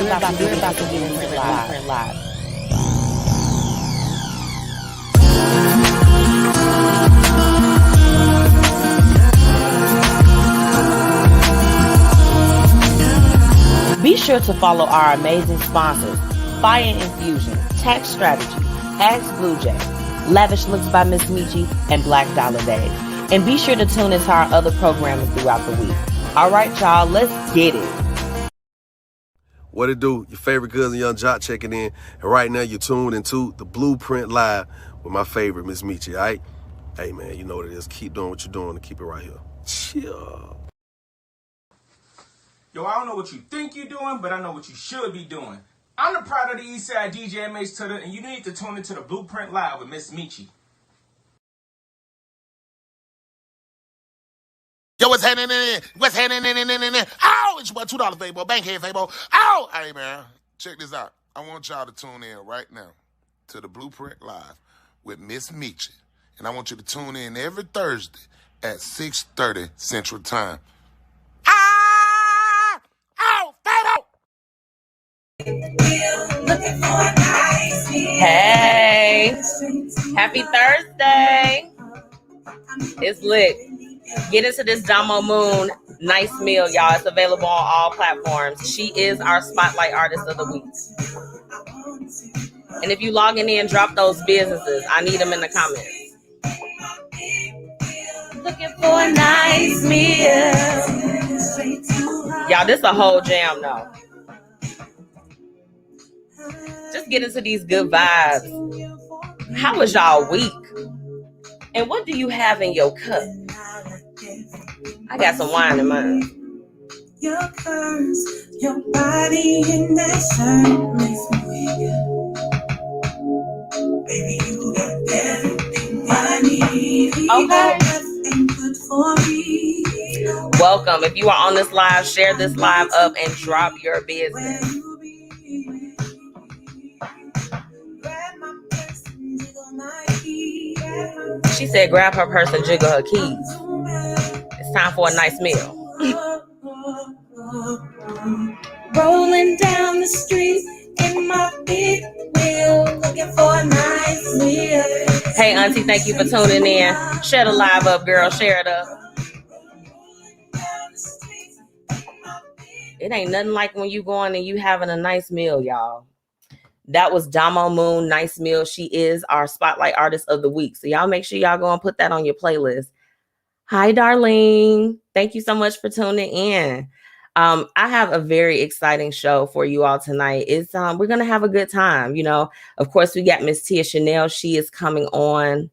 about to get into the live. Be sure to follow our amazing sponsors, Fiya Infusion, Tax Strategy, BlueJae, Lavish Looks by MzMetchi, and Black Dollar Days. And be sure to tune into our other programming throughout the week. All right, y'all, let's get it. What it do? Your favorite cousin Young Jock checking in. And right now you're tuned into the Blueprint Live with my favorite MzMetchi, all right? Hey, man, you know what it is. Keep doing what you're doing and keep it right here. Chill. Yo, I don't know what you think you're doing, but I know what you should be doing. I'm the pride of the Eastside DJ MsKlassik, and you need to tune into the Blueprint Live with MzMetchi. Yo, what's happening in? What's happening in? Ow! It's your $2 Fabo, Bankhead Fabo. Ow! Hey, man, check this out. I want y'all to tune in right now to the Blueprint Live with MzMetchi. And I want you to tune in every Thursday at 6:30 Central Time. Ah! Ow! Fabo! Hey, happy Thursday. It's lit. Get into this Damo Moon nice meal, y'all. It's available on all platforms. She is our Spotlight Artist of the Week. And if you logging in, drop those businesses. I need them in the comments. Looking for a nice meal. Y'all, this a whole jam, though. Just get into these good vibes. How was y'all week? And what do you have in your cup? I got some wine in mine. Your curves, your body in that shirt makes me weak. Baby, you got everything I need. Okay. Good for me. Welcome. If you are on this live, share this live up and drop your business. She said grab her purse and jiggle her keys. It's time for a nice meal. Rolling down the street in my big wheel, looking for a nice meal. Hey, Auntie, thank you for tuning in. Share the live up, girl. Share it up. It ain't nothing like when you going and you having a nice meal, y'all. That was Damo Moon, nice meal. She is our Spotlight Artist of the Week. So y'all make sure y'all go and put that on your playlist. Hi, darling. Thank you so much for tuning in. I have a very exciting show for you all tonight. It's we're gonna have a good time. You know, of course, we got Miss Tia Chanel. She is coming on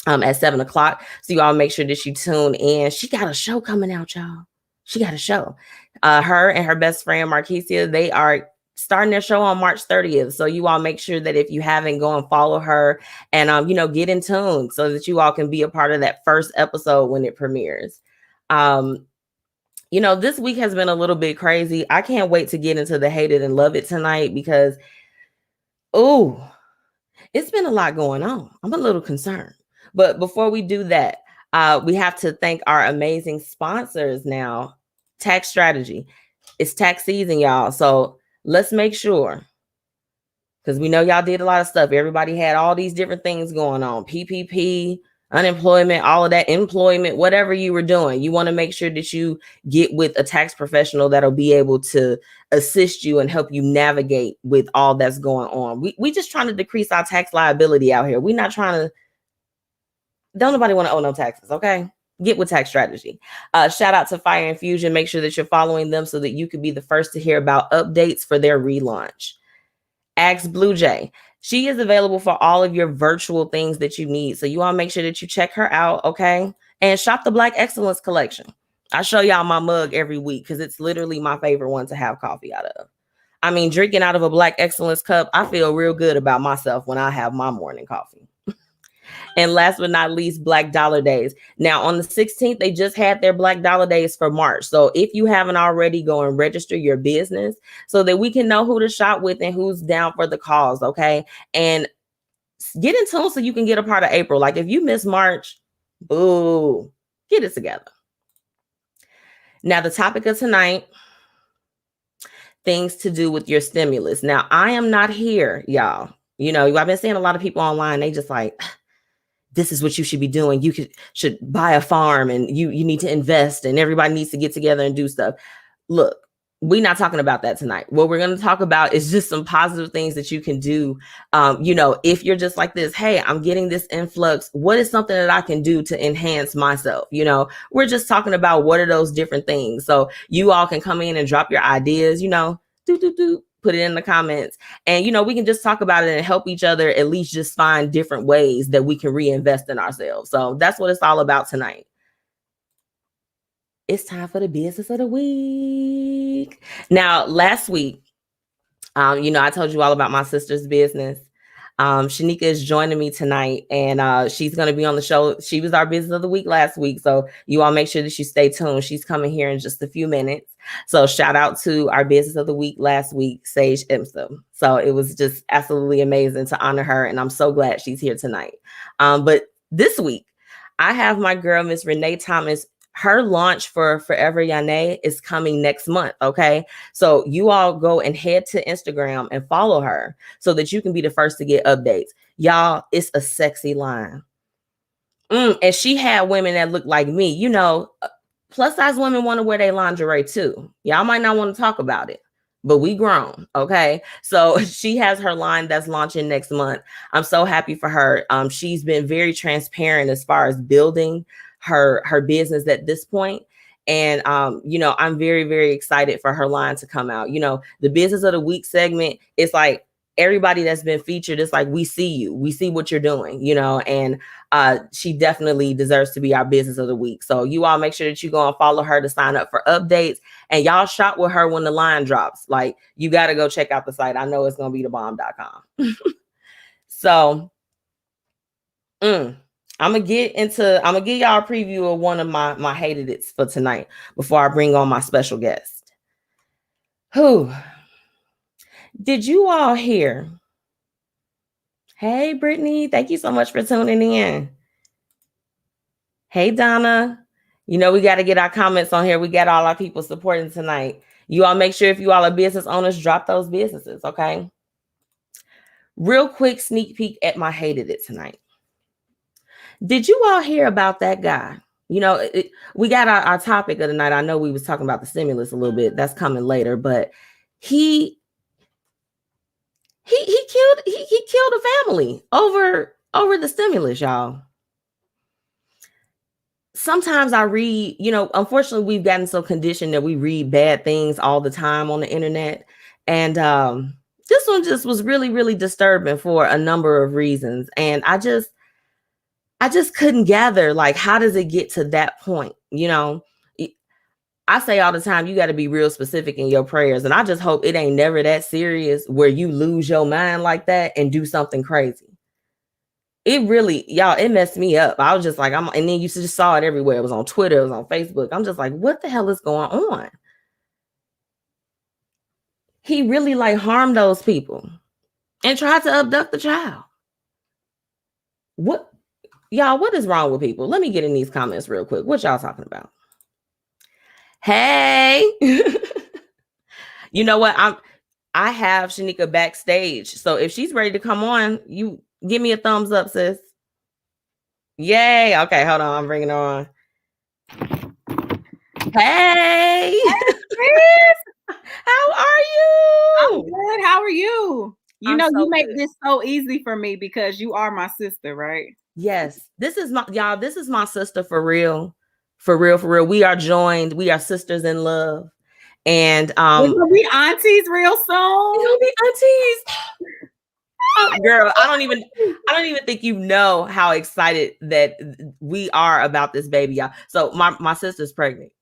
at 7 o'clock. So you all make sure that you tune in. She got a show coming out, y'all. She got a show. Her and her best friend Marquisia, they are starting their show on March 30th. So you all make sure that if you haven't, go and follow her and, you know, get in tune so that you all can be a part of that first episode when it premieres. You know, this week has been a little bit crazy. I can't wait to get into the Hate It and Love It tonight because, it's been a lot going on. I'm a little concerned. But before we do that, we have to thank our amazing sponsors now. Tax Strategy. It's tax season, y'all. So let's make sure, because we know y'all did a lot of stuff. Everybody had all these different things going on. PPP, unemployment, all of that, employment, whatever you were doing. You want to make sure that you get with a tax professional that'll be able to assist you and help you navigate with all that's going on. We just trying to decrease our tax liability out here. We're not trying to, don't nobody want to owe no taxes, okay? Get with Tax Strategy. Shout out to Fiya Infusion. Make sure that you're following them so that you can be the first to hear about updates for their relaunch. BlueJae. She is available for all of your virtual things that you need. So you all make sure that you check her out, okay? And shop the Black Excellence Collection. I show y'all my mug every week because it's literally my favorite one to have coffee out of. I mean, drinking out of a Black Excellence cup, I feel real good about myself when I have my morning coffee. And last but not least, Black Dollar Days. Now, on the 16th, they just had their Black Dollar Days for March. So if you haven't already, go and register your business so that we can know who to shop with and who's down for the cause, okay? And get in tune so you can get a part of April. Like if you miss March, boo, get it together. Now, the topic of tonight, things to do with your stimulus. Now, I am not here, y'all. You know, I've been seeing a lot of people online. They just like, this is what you should be doing. You should buy a farm and you need to invest and everybody needs to get together and do stuff. Look, we're not talking about that tonight. What we're going to talk about is just some positive things that you can do. You know, if you're just like this, hey, I'm getting this influx. What is something that I can do to enhance myself? You know, we're just talking about what are those different things. So you all can come in and drop your ideas, you know, put it in the comments. And, you know, we can just talk about it and help each other at least just find different ways that we can reinvest in ourselves. So that's what it's all about tonight. It's time for the business of the week. Now, last week, you know, I told you all about my sister's business. Shanika is joining me tonight, and she's going to be on the show. She was our business of the week last week, so you all make sure that you stay tuned. She's coming here in just a few minutes. So shout out to our business of the week last week, SAGEipsum. So it was just absolutely amazing to honor her, and I'm so glad she's here tonight. But this week, I have my girl, Miss Renay Thomas. Her launch for Forever Yane is coming next month. Okay. So you all go and head to Instagram and follow her so that you can be the first to get updates. Y'all, it's a sexy line. And she had women that look like me. You know, plus size women want to wear their lingerie too. Y'all might not want to talk about it, but we grown. Okay. So she has her line that's launching next month. I'm so happy for her. She's been very transparent as far as building her business at this point. And, you know, I'm very, very excited for her line to come out. You know, the business of the week segment, it's like everybody that's been featured, it's like, we see you, we see what you're doing, you know, and she definitely deserves to be our business of the week. So you all make sure that you go and follow her to sign up for updates, and y'all shop with her when the line drops. Like, you got to go check out the site. I know it's going to be thebomb.com. So, I'm gonna give y'all a preview of one of my hated it's for tonight before I bring on my special guest. Who did you all hear? Hey, Brittany, thank you so much for tuning in. Hey, Donna, you know, we got to get our comments on here. We got all our people supporting tonight. You all make sure if you all are business owners, drop those businesses, okay? Real quick sneak peek at my hated it tonight. Did you all hear about that guy? You know, we got our topic of the night. I know we was talking about the stimulus a little bit. That's coming later, but he killed a family over the stimulus, y'all. Sometimes I read, you know, unfortunately we've gotten so conditioned that we read bad things all the time on the internet. And this one just was really, really disturbing for a number of reasons. And I just couldn't gather, like, how does it get to that point? You know, I say all the time, you got to be real specific in your prayers. And I just hope it ain't never that serious where you lose your mind like that and do something crazy. It really, y'all, it messed me up. I was just like, and then you just saw it everywhere. It was on Twitter, it was on Facebook. I'm just like, what the hell is going on? He really like harmed those people and tried to abduct the child. What? Y'all, what is wrong with people? Let me get in these comments real quick. What y'all talking about? Hey, you know what? I have Shanika backstage. So if she's ready to come on, you give me a thumbs up, sis. Yay. Okay, hold on. I'm bringing her on. Hey, Chris. How are you? I'm good. How are you? You know, so you make good. this so easy for me because you are my sister, right? Yes, this is my sister for real. For real. We are joined. We are sisters in love. And We're gonna be aunties real soon. we'll be aunties. Oh, girl, I don't even think you know how excited that we are about this baby, y'all. So my sister's pregnant.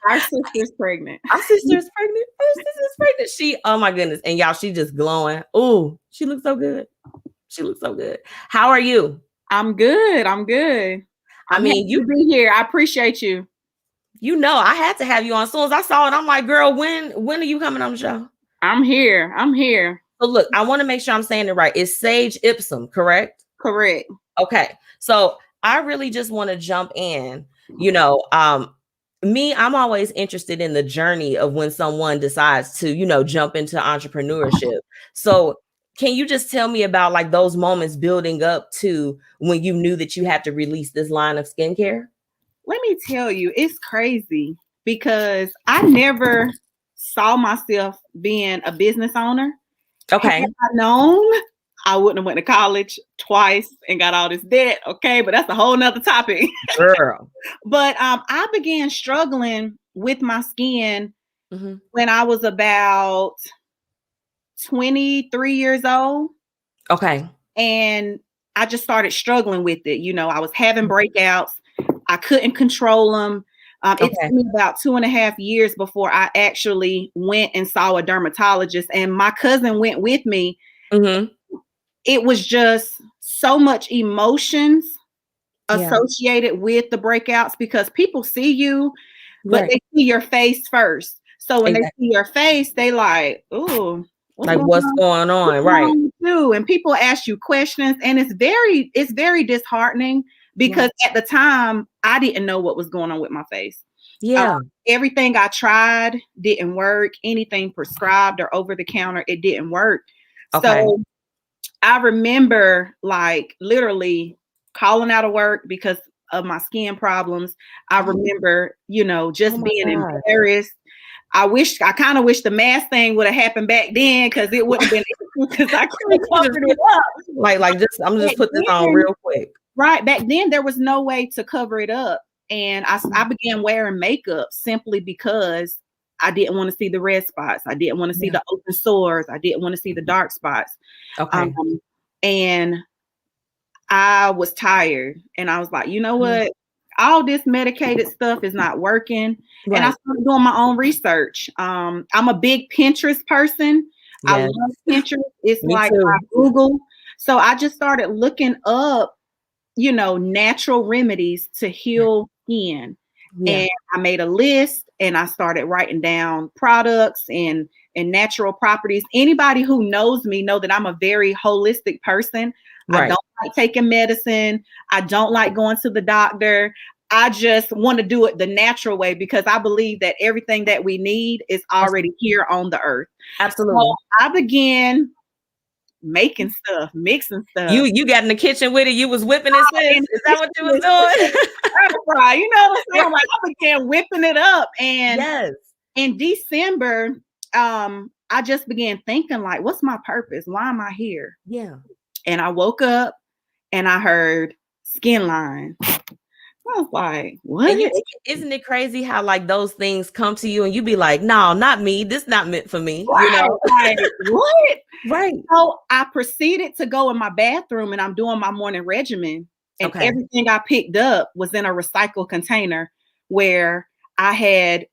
Our sister's pregnant. Our sister's pregnant. Our sister's pregnant. She, oh my goodness. And y'all, she just glowing. Oh, she looks so good. She looks so good. How are you? I'm good. I'm good. I mean, you be here. I appreciate you. You know, I had to have you on. As soon as I saw it, I'm like, girl, when are you coming on the show? I'm here. So look, I want to make sure I'm saying it right. It's SAGEipsum, correct? Correct. Okay. So I really just want to jump in. You know, I'm always interested in the journey of when someone decides to, jump into entrepreneurship. So can you just tell me about like those moments building up to when you knew that you had to release this line of skincare? Let me tell you, it's crazy because I never saw myself being a business owner. Okay. Had I known, I wouldn't have went to college twice and got all this debt. Okay, but that's a whole nother topic. Girl. But I began struggling with my skin when I was about 23 years old. Okay. And I just started struggling with it. I was having breakouts. I couldn't control them. It took me about 2.5 years before I actually went and saw a dermatologist, and my cousin went with me. It was just so much emotions associated with the breakouts because people see you, but they see your face first. So when they see your face, they like, ooh, what's going on? Right. And people ask you questions, and it's very disheartening because at the time I didn't know what was going on with my face. Yeah. Everything I tried didn't work. Anything prescribed or over the counter, it didn't work. Okay. So I remember like literally calling out of work because of my skin problems. I remember, just being embarrassed. I kind of wish the mask thing would have happened back then because it wouldn't have been because I couldn't cover it up. I'm just put this on real quick. Right. Back then there was no way to cover it up. And I began wearing makeup simply because I didn't want to see the red spots. I didn't want to see the open sores. I didn't want to see the dark spots. Okay. And I was tired. And I was like, you know what? All this medicated stuff is not working. Right. And I started doing my own research. I'm a big Pinterest person. Yes. I love Pinterest. It's like I Google. So I just started looking up, natural remedies to heal skin. Yeah. And I made a list and I started writing down products and natural properties. Anybody who knows me know that I'm a very holistic person. Right. I don't like taking medicine. I don't like going to the doctor. I just want to do it the natural way because I believe that everything that we need is already here on the earth. Absolutely. So I began making stuff, mixing stuff. You got in the kitchen with it. You was whipping it. Is that what you was doing? Right. You know what I'm saying? Like I began whipping it up. And in December, I just began thinking like, what's my purpose? Why am I here? Yeah. And I woke up and I heard skin line. I was like, what? Isn't it crazy how like those things come to you and you be like, no, not me. This not meant for me. Right. Like, what? Right. So I proceeded to go in my bathroom and I'm doing my morning regimen. And everything I picked up was in a recycled container where I had,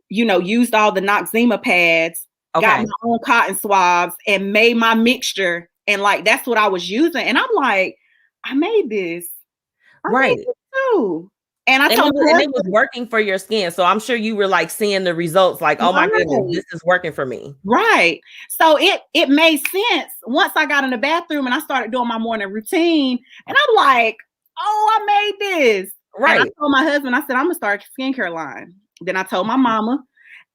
used all the Noxzema pads, got my own cotton swabs and made my mixture. And like, that's what I was using. And I'm like, I made this. Right. Too. And I told her, and it was working for your skin. So I'm sure you were like seeing the results like, oh my goodness, this is working for me. Right. So it made sense once I got in the bathroom and I started doing my morning routine. And I'm like, oh, I made this. Right. And I told my husband, I said, I'm gonna start a skincare line. Then I told my mama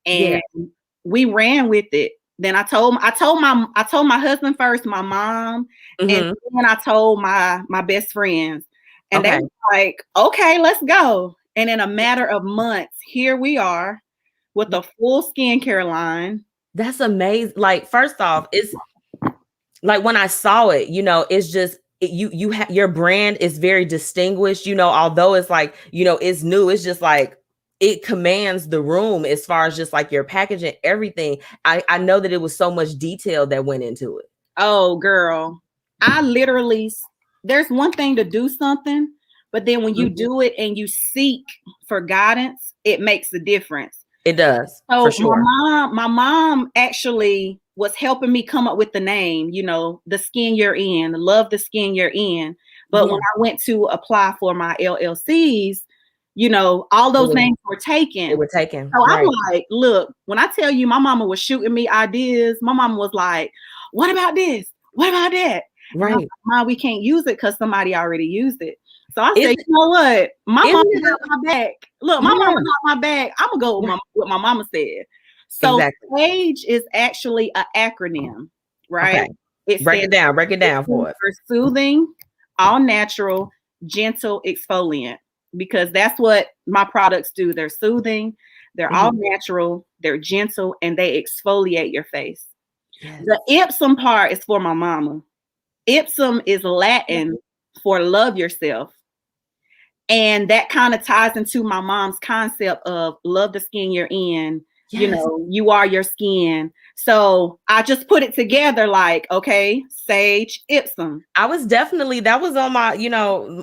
and we ran with it. Then I told my husband first, my mom, and then I told my best friends. And they were like, okay, let's go. And in a matter of months, here we are with a full skincare line. That's amazing. Like, first off, it's like when I saw it, it's just your brand is very distinguished, although it's like, it's new. It's just like it commands the room as far as just like your packaging, everything. I know that it was so much detail that went into it. Oh, girl. There's one thing to do something, but then when you do it and you seek for guidance, it makes a difference. It does. So for sure. my mom actually was helping me come up with the name, the skin you're in, love the skin you're in. But when I went to apply for my LLCs, all those names were taken. They were taken. So I'm like, look, when I tell you my mama was shooting me ideas, my mama was like, what about this? What about that? Right. Mom, we can't use it because somebody already used it. So I said, you know what? My mama got my back. Look, my mama got my back. I'm gonna go with what my mama said. So SAGE is actually an acronym, right? Okay. Break it down for us. For soothing, all natural, gentle exfoliant, because that's what my products do. They're soothing, they're all natural, they're gentle, and they exfoliate your face. Yes. The Ipsum part is for my mama. Ipsum is Latin for love yourself. And that kind of ties into my mom's concept of love the skin you're in. Yes. You know, you are your skin. So I just put it together like, okay, SAGE Ipsum. I was definitely, that was on my,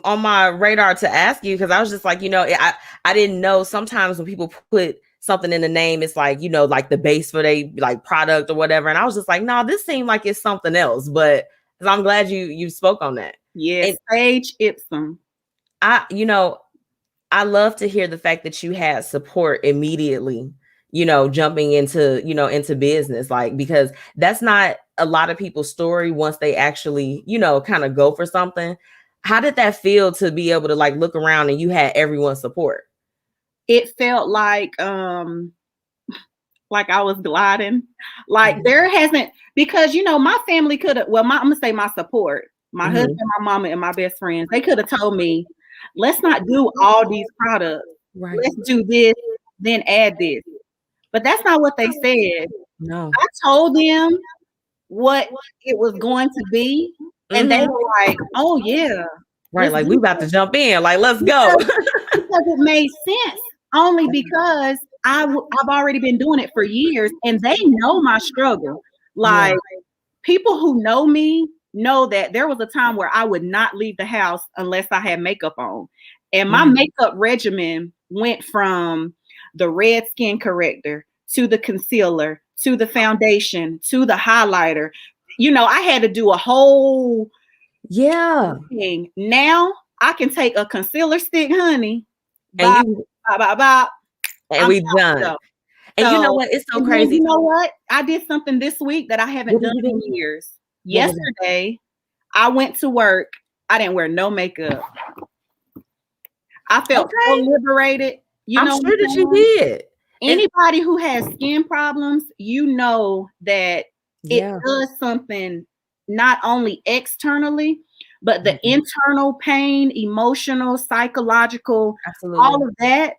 on my radar to ask you, because I was just like, I didn't know sometimes when people put something in the name, it's like, like the base for they like product or whatever. And I was just like, no, this seemed like it's something else. But I'm glad you spoke on that. Yes, SAGE Ipsum. I love to hear the fact that you had support immediately, jumping into business, like, because that's not a lot of people's story once they actually, kind of go for something. How did that feel to be able to like look around and you had everyone's support? It felt like I was gliding. Like there hasn't, because my family could have, I'm gonna say my support, my husband, my mama, and my best friends, they could have told me, let's not do all these products. Right. Let's do this, then add this. But that's not what they said. No. I told them what it was going to be, and they were like, oh yeah. Right, like we about to jump in, like let's go. Because it made sense, only because I've already been doing it for years, and they know my struggle. Like people who know me know that there was a time where I would not leave the house unless I had makeup on. And my makeup regimen went from the red skin corrector to the concealer to the foundation to the highlighter. I had to do a whole thing. Now I can take a concealer stick, honey, and we done. So, and you know what? It's so crazy. You know what? I did something this week that I haven't done in years. Yesterday, I went to work. I didn't wear no makeup. I felt so liberated. I'm sure that you did. Anybody who has skin problems, that it does something not only externally, but the internal pain, emotional, psychological, all of that,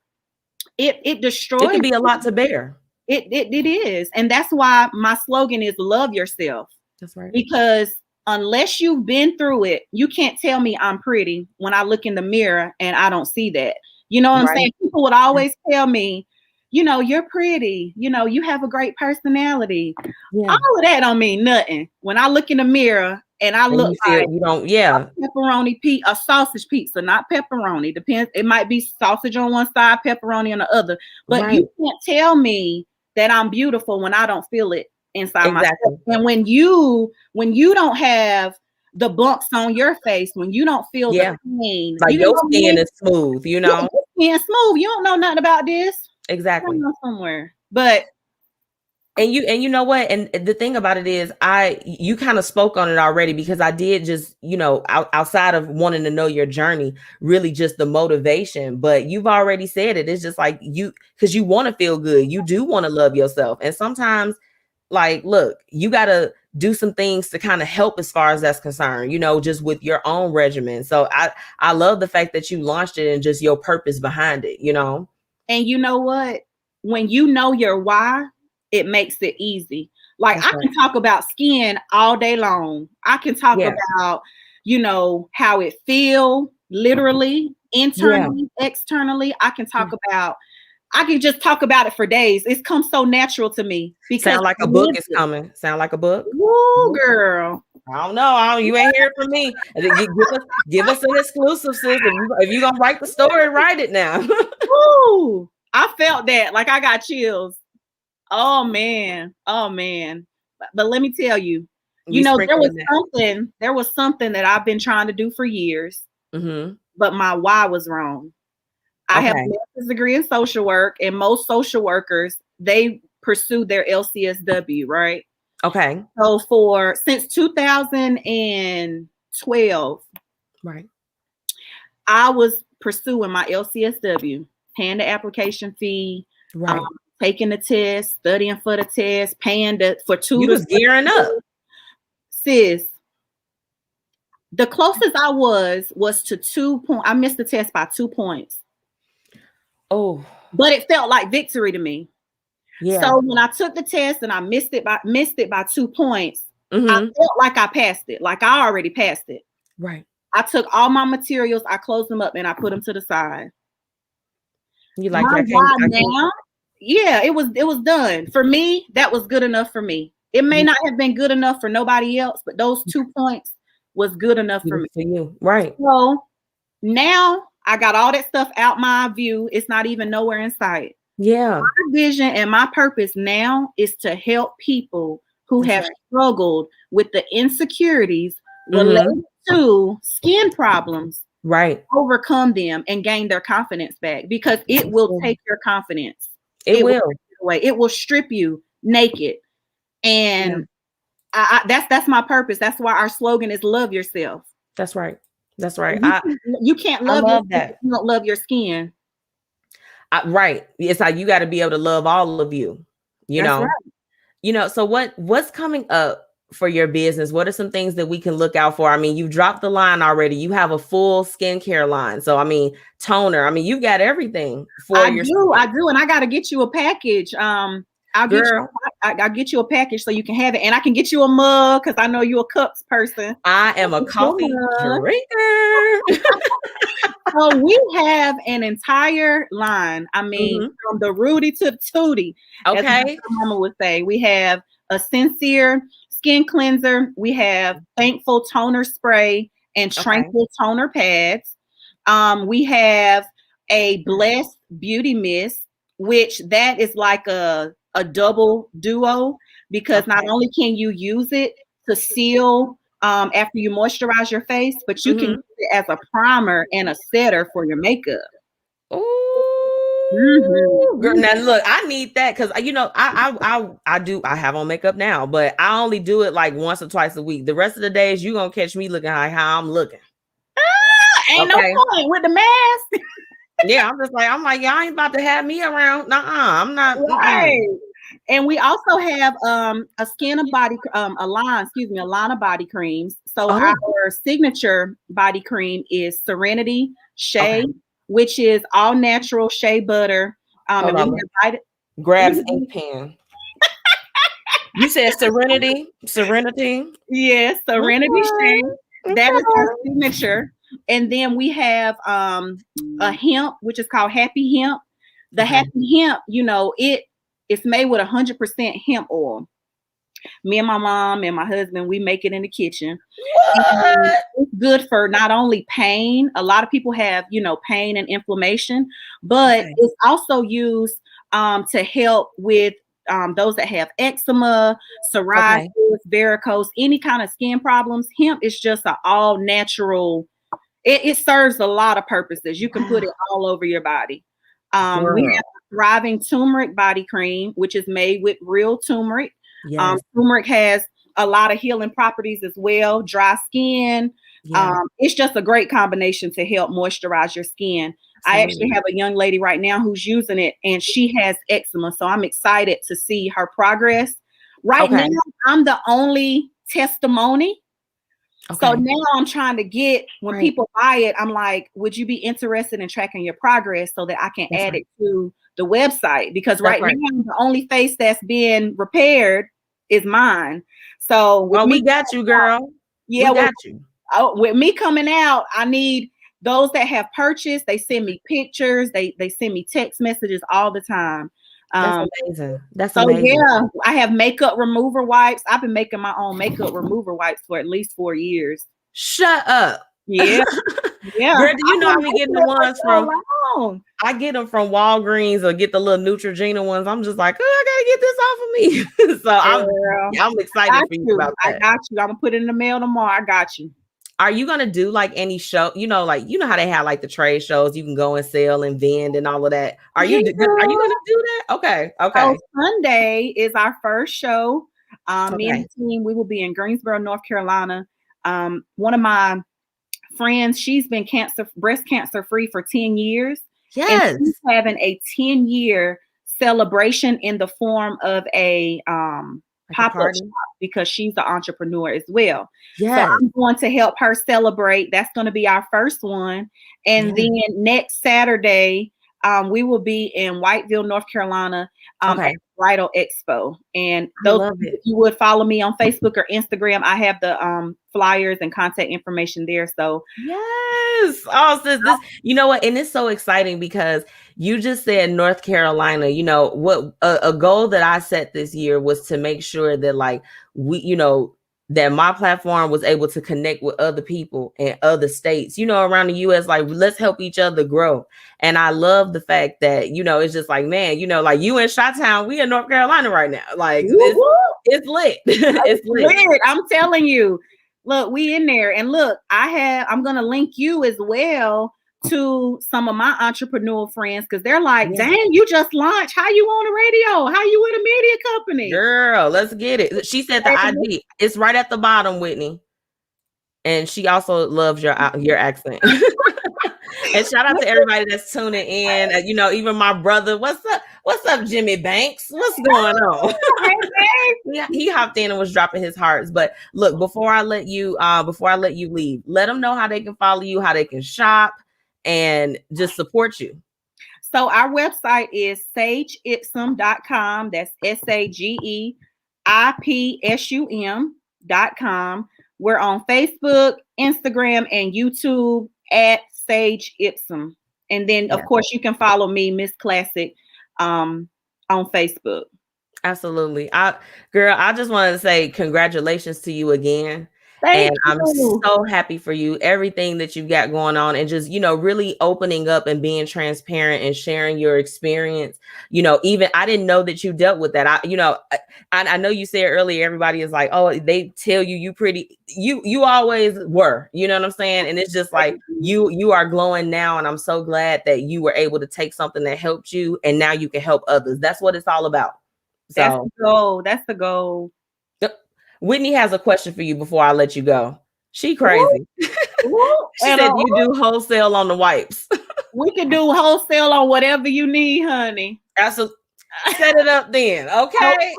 it destroys. It can be a lot to bear. It is. And that's why my slogan is love yourself. That's right. Because unless you've been through it, you can't tell me I'm pretty when I look in the mirror and I don't see that. You know what I'm saying? People would always tell me, you're pretty, you have a great personality. All of that don't mean nothing. When I look in the mirror and I look like a pepperoni pizza, a sausage pizza, not pepperoni. Depends. It might be sausage on one side, pepperoni on the other. But you can't tell me that I'm beautiful when I don't feel it inside myself. And when you don't have the bumps on your face, when you don't feel the pain, like your skin is smooth, Your skin smooth. You don't know nothing about this. Exactly. Somewhere, but and you know what? And the thing about it is, you kind of spoke on it already, because I did just, outside of wanting to know your journey, really just the motivation. But you've already said it. It's just like because you want to feel good. You do want to love yourself, and sometimes, like, look, you gotta do some things to kind of help as far as that's concerned. Just with your own regimen. So I love the fact that you launched it and just your purpose behind it. And you know what? When you know your why, it makes it easy. Like I can talk about skin all day long. I can talk about, how it feels literally, internally, externally. I can just talk about it for days. It's come so natural to me. Because sound like a book is coming. Sound like a book? Woo, girl. I don't know. You ain't hearing from me. Give us an exclusive, sis. If you gonna write the story, write it now. Woo! I felt that. Like I got chills. Oh man. But let me tell you, there was something that I've been trying to do for years, but my why was wrong. I have a master's degree in social work, and most social workers, they pursue their LCSW, right? Okay. So since 2012, right, I was pursuing my LCSW, paying the application fee, Right. Taking the test, studying for the test, paying for tutors. You was gearing up. Sis, the closest I was to 2 points. I missed the test by 2 points. Oh. But it felt like victory to me. Yeah. So when I took the test and I missed it by 2 points, I felt like I passed it, like I already passed it. Right. I took all my materials, I closed them up, and I put them to the side. You like my that? Now, yeah, it was done. For me, that was good enough for me. It may not have been good enough for nobody else, but those 2 points was good enough for me. For you. Right. So now I got all that stuff out my view. It's not even nowhere in sight. Yeah. My vision and my purpose now is to help people who have struggled with the insecurities related to skin problems. Right. Overcome them and gain their confidence back, because it will take your confidence. It will. It will strip you naked. And that's my purpose. That's why our slogan is love yourself. That's right. That's right. You can't love yourself if you don't love your skin. Right. It's like you got to be able to love all of you. You know. Right. You know. So what's coming up for your business? What are some things that we can look out for? I mean, you dropped the line already. You have a full skincare line. So I mean, toner. I mean, you've got everything for your skin. I do, and I got to get you a package. I'll get you a package so you can have it, and I can get you a mug because I know you're a cups person. I am a coffee drinker. So we have an entire line. I mean, from the Rudy to the Tootie. Okay. As my mama would say, we have a Sincere skin cleanser. We have Thankful toner spray and Tranquil toner pads. We have a Blessed beauty mist, which that is like a double duo, because not only can you use it to seal after you moisturize your face, but you can use it as a primer and a setter for your makeup. Ooh, girl, now look, I need that because I have on makeup now, but I only do it like once or twice a week. The rest of the days you gonna catch me looking like how I'm looking. Ain't no point with the mask. Yeah, I'm like, y'all ain't about to have me around. I'm not. Right. And we also have a line of body creams. So our signature body cream is Serenity Shea, which is all natural shea butter. Grabs ink pen. You said Serenity? Yes, Serenity Shea. That is our signature. And then we have a hemp, which is called Happy Hemp. The Happy Hemp, it's made with 100% hemp oil. Me and my mom and my husband, we make it in the kitchen. It's good for not only pain. A lot of people have, pain and inflammation, but it's also used to help with those that have eczema, psoriasis, varicose, any kind of skin problems. Hemp is just an all natural. It serves a lot of purposes. You can put it all over your body. We have Thriving Turmeric body cream, which is made with real turmeric. Yes. Turmeric has a lot of healing properties as well. Dry skin. It's just a great combination to help moisturize your skin. I actually have a young lady right now who's using it, and she has eczema. So I'm excited to see her progress. Right now, I'm the only testimony. So now I'm trying to get, when people buy it, I'm like, would you be interested in tracking your progress so that I can add it to the website? Because now the only face that's being repaired is mine. So we got you, girl. Yeah, we got you. With me coming out, I need those that have purchased. They send me pictures. They send me text messages all the time. That's amazing. That's amazing. Yeah, I have makeup remover wipes. I've been making my own makeup remover wipes for at least 4 years. Shut up. Yeah. Yeah. Girl, do you know I be getting the ones from? I get them from Walgreens or get the little Neutrogena ones. I'm just like, I gotta get this off of me. So I'm excited for you about that. I got you. I'm gonna put it in the mail tomorrow. I got you. Are you gonna do like any show? How they have like the trade shows, you can go and sell and vend and all of that. Are you gonna do that? Okay. So Sunday is our first show. Me and the team, we will be in Greensboro, North Carolina. One of my friends. She's been breast cancer free for 10 years. Yes. And she's having a 10-year celebration in the form of a pop-up shop because she's an entrepreneur as well. Yes. So I'm going to help her celebrate. That's going to be our first one. And then next Saturday, we will be in Whiteville, North Carolina, at Bridal Expo. And those, if you would follow me on Facebook or Instagram, I have the flyers and contact information there. So yes. Oh, sis, this, you know what? And it's so exciting because you just said North Carolina. You know what? A goal that I set this year was to make sure that like we, you know, that my platform was able to connect with other people in other states, you know, around the US. Like, let's help each other grow. And I love the fact that, you know, it's just like, man, you know, like you in Chi-Town, we in North Carolina right now. Like, it's lit. It's lit. I'm telling you, look, we in there. And look, I'm going to link you as well to some of my entrepreneurial friends because they're like, dang, you just launched. How you on the radio? How you in a media company? Girl, let's get it. She said the ID. It's right at the bottom, Whitney. And she also loves your accent. And shout out to everybody that's tuning in. You know, even my brother. What's up? What's up, Jimmy Banks? What's going on? He hopped in and was dropping his hearts. But look, before I let you leave, let them know how they can follow you, how they can shop, and just support you. So our website is SAGEipsum.com. That's SAGEIPSUM.com. We're on Facebook, Instagram, and YouTube at SAGEipsum. And then, of course, you can follow me, MsKlassik, on Facebook. Absolutely. I just wanted to say congratulations to you again. Thank you. I'm so happy for you, everything that you've got going on, and just, you know, really opening up and being transparent and sharing your experience. You know, even I didn't know that you dealt with that. I know you said earlier, everybody is like, oh, they tell you pretty, you always were, you know what I'm saying? And it's just like, you are glowing now. And I'm so glad that you were able to take something that helped you and now you can help others. That's what it's all about. So that's the goal. That's the goal. Whitney has a question for you before I let you go. She crazy. She said you do wholesale on the wipes. We can do wholesale on whatever you need, honey. Absolutely. Set it up then. Okay.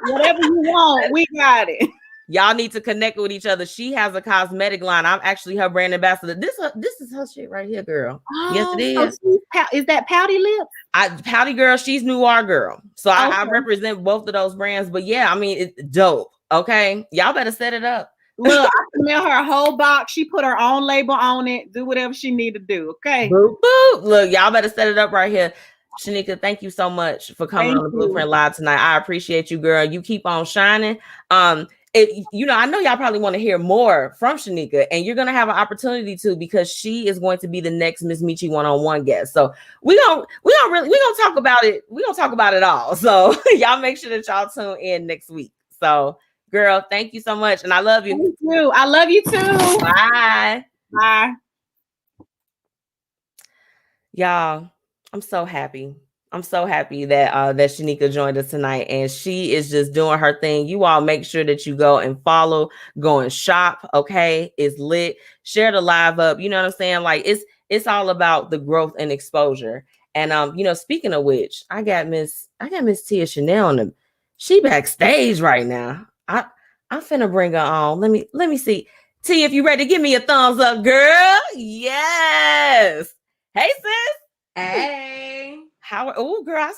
Whatever you want, we got it. Y'all need to connect with each other. She has a cosmetic line. I'm actually her brand ambassador. This is her shit right here, girl. Yes, it is. Is that Pouty Lips? Pouty Girl. She's Noir Girl. So I represent both of those brands. But yeah, I mean, it's dope. Okay, y'all better set it up. Look, I can mail her a whole box. She put her own label on it. Do whatever she need to do. Okay. Boop, boop. Look, y'all better set it up right here. Shanika, thank you so much for coming on the Blueprint Live tonight. I appreciate you, girl. You keep on shining. You know, I know y'all probably want to hear more from Shanika, and you're gonna have an opportunity to because she is going to be the next MzMetchi one-on-one guest. So we gonna talk about it. We're gonna talk about it all. So y'all make sure that y'all tune in next week. So, girl, thank you so much. And I love you. Thank you. I love you too. Bye. Bye. Y'all, I'm so happy. I'm so happy that that Shanika joined us tonight. And she is just doing her thing. You all make sure that you go and follow, go and shop. Okay. It's lit. Share the live up. You know what I'm saying? Like it's all about the growth and exposure. And you know, speaking of which, I got Miss Tia Chanel on the she backstage right now. I'm finna bring her on. Let me see. T, if you ready, give me a thumbs up, girl. Yes. Hey, sis. Hey. Oh, girl,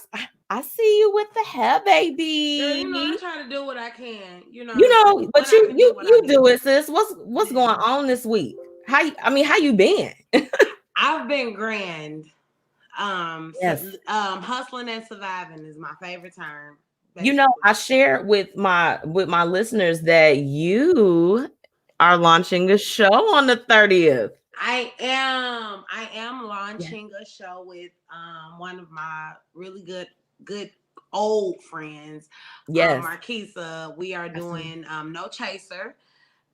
I see you with the hair, baby. Girl, you know, I try to do what I can. You know, but you do it, sis. What's going on this week? How you been? I've been grand. Yes. Hustling and surviving is my favorite term. Basically. You know, I shared with my listeners that you are launching a show on the 30th. I am launching a show with one of my really good old friends. Yes. Marquisa. We are doing No Chaser.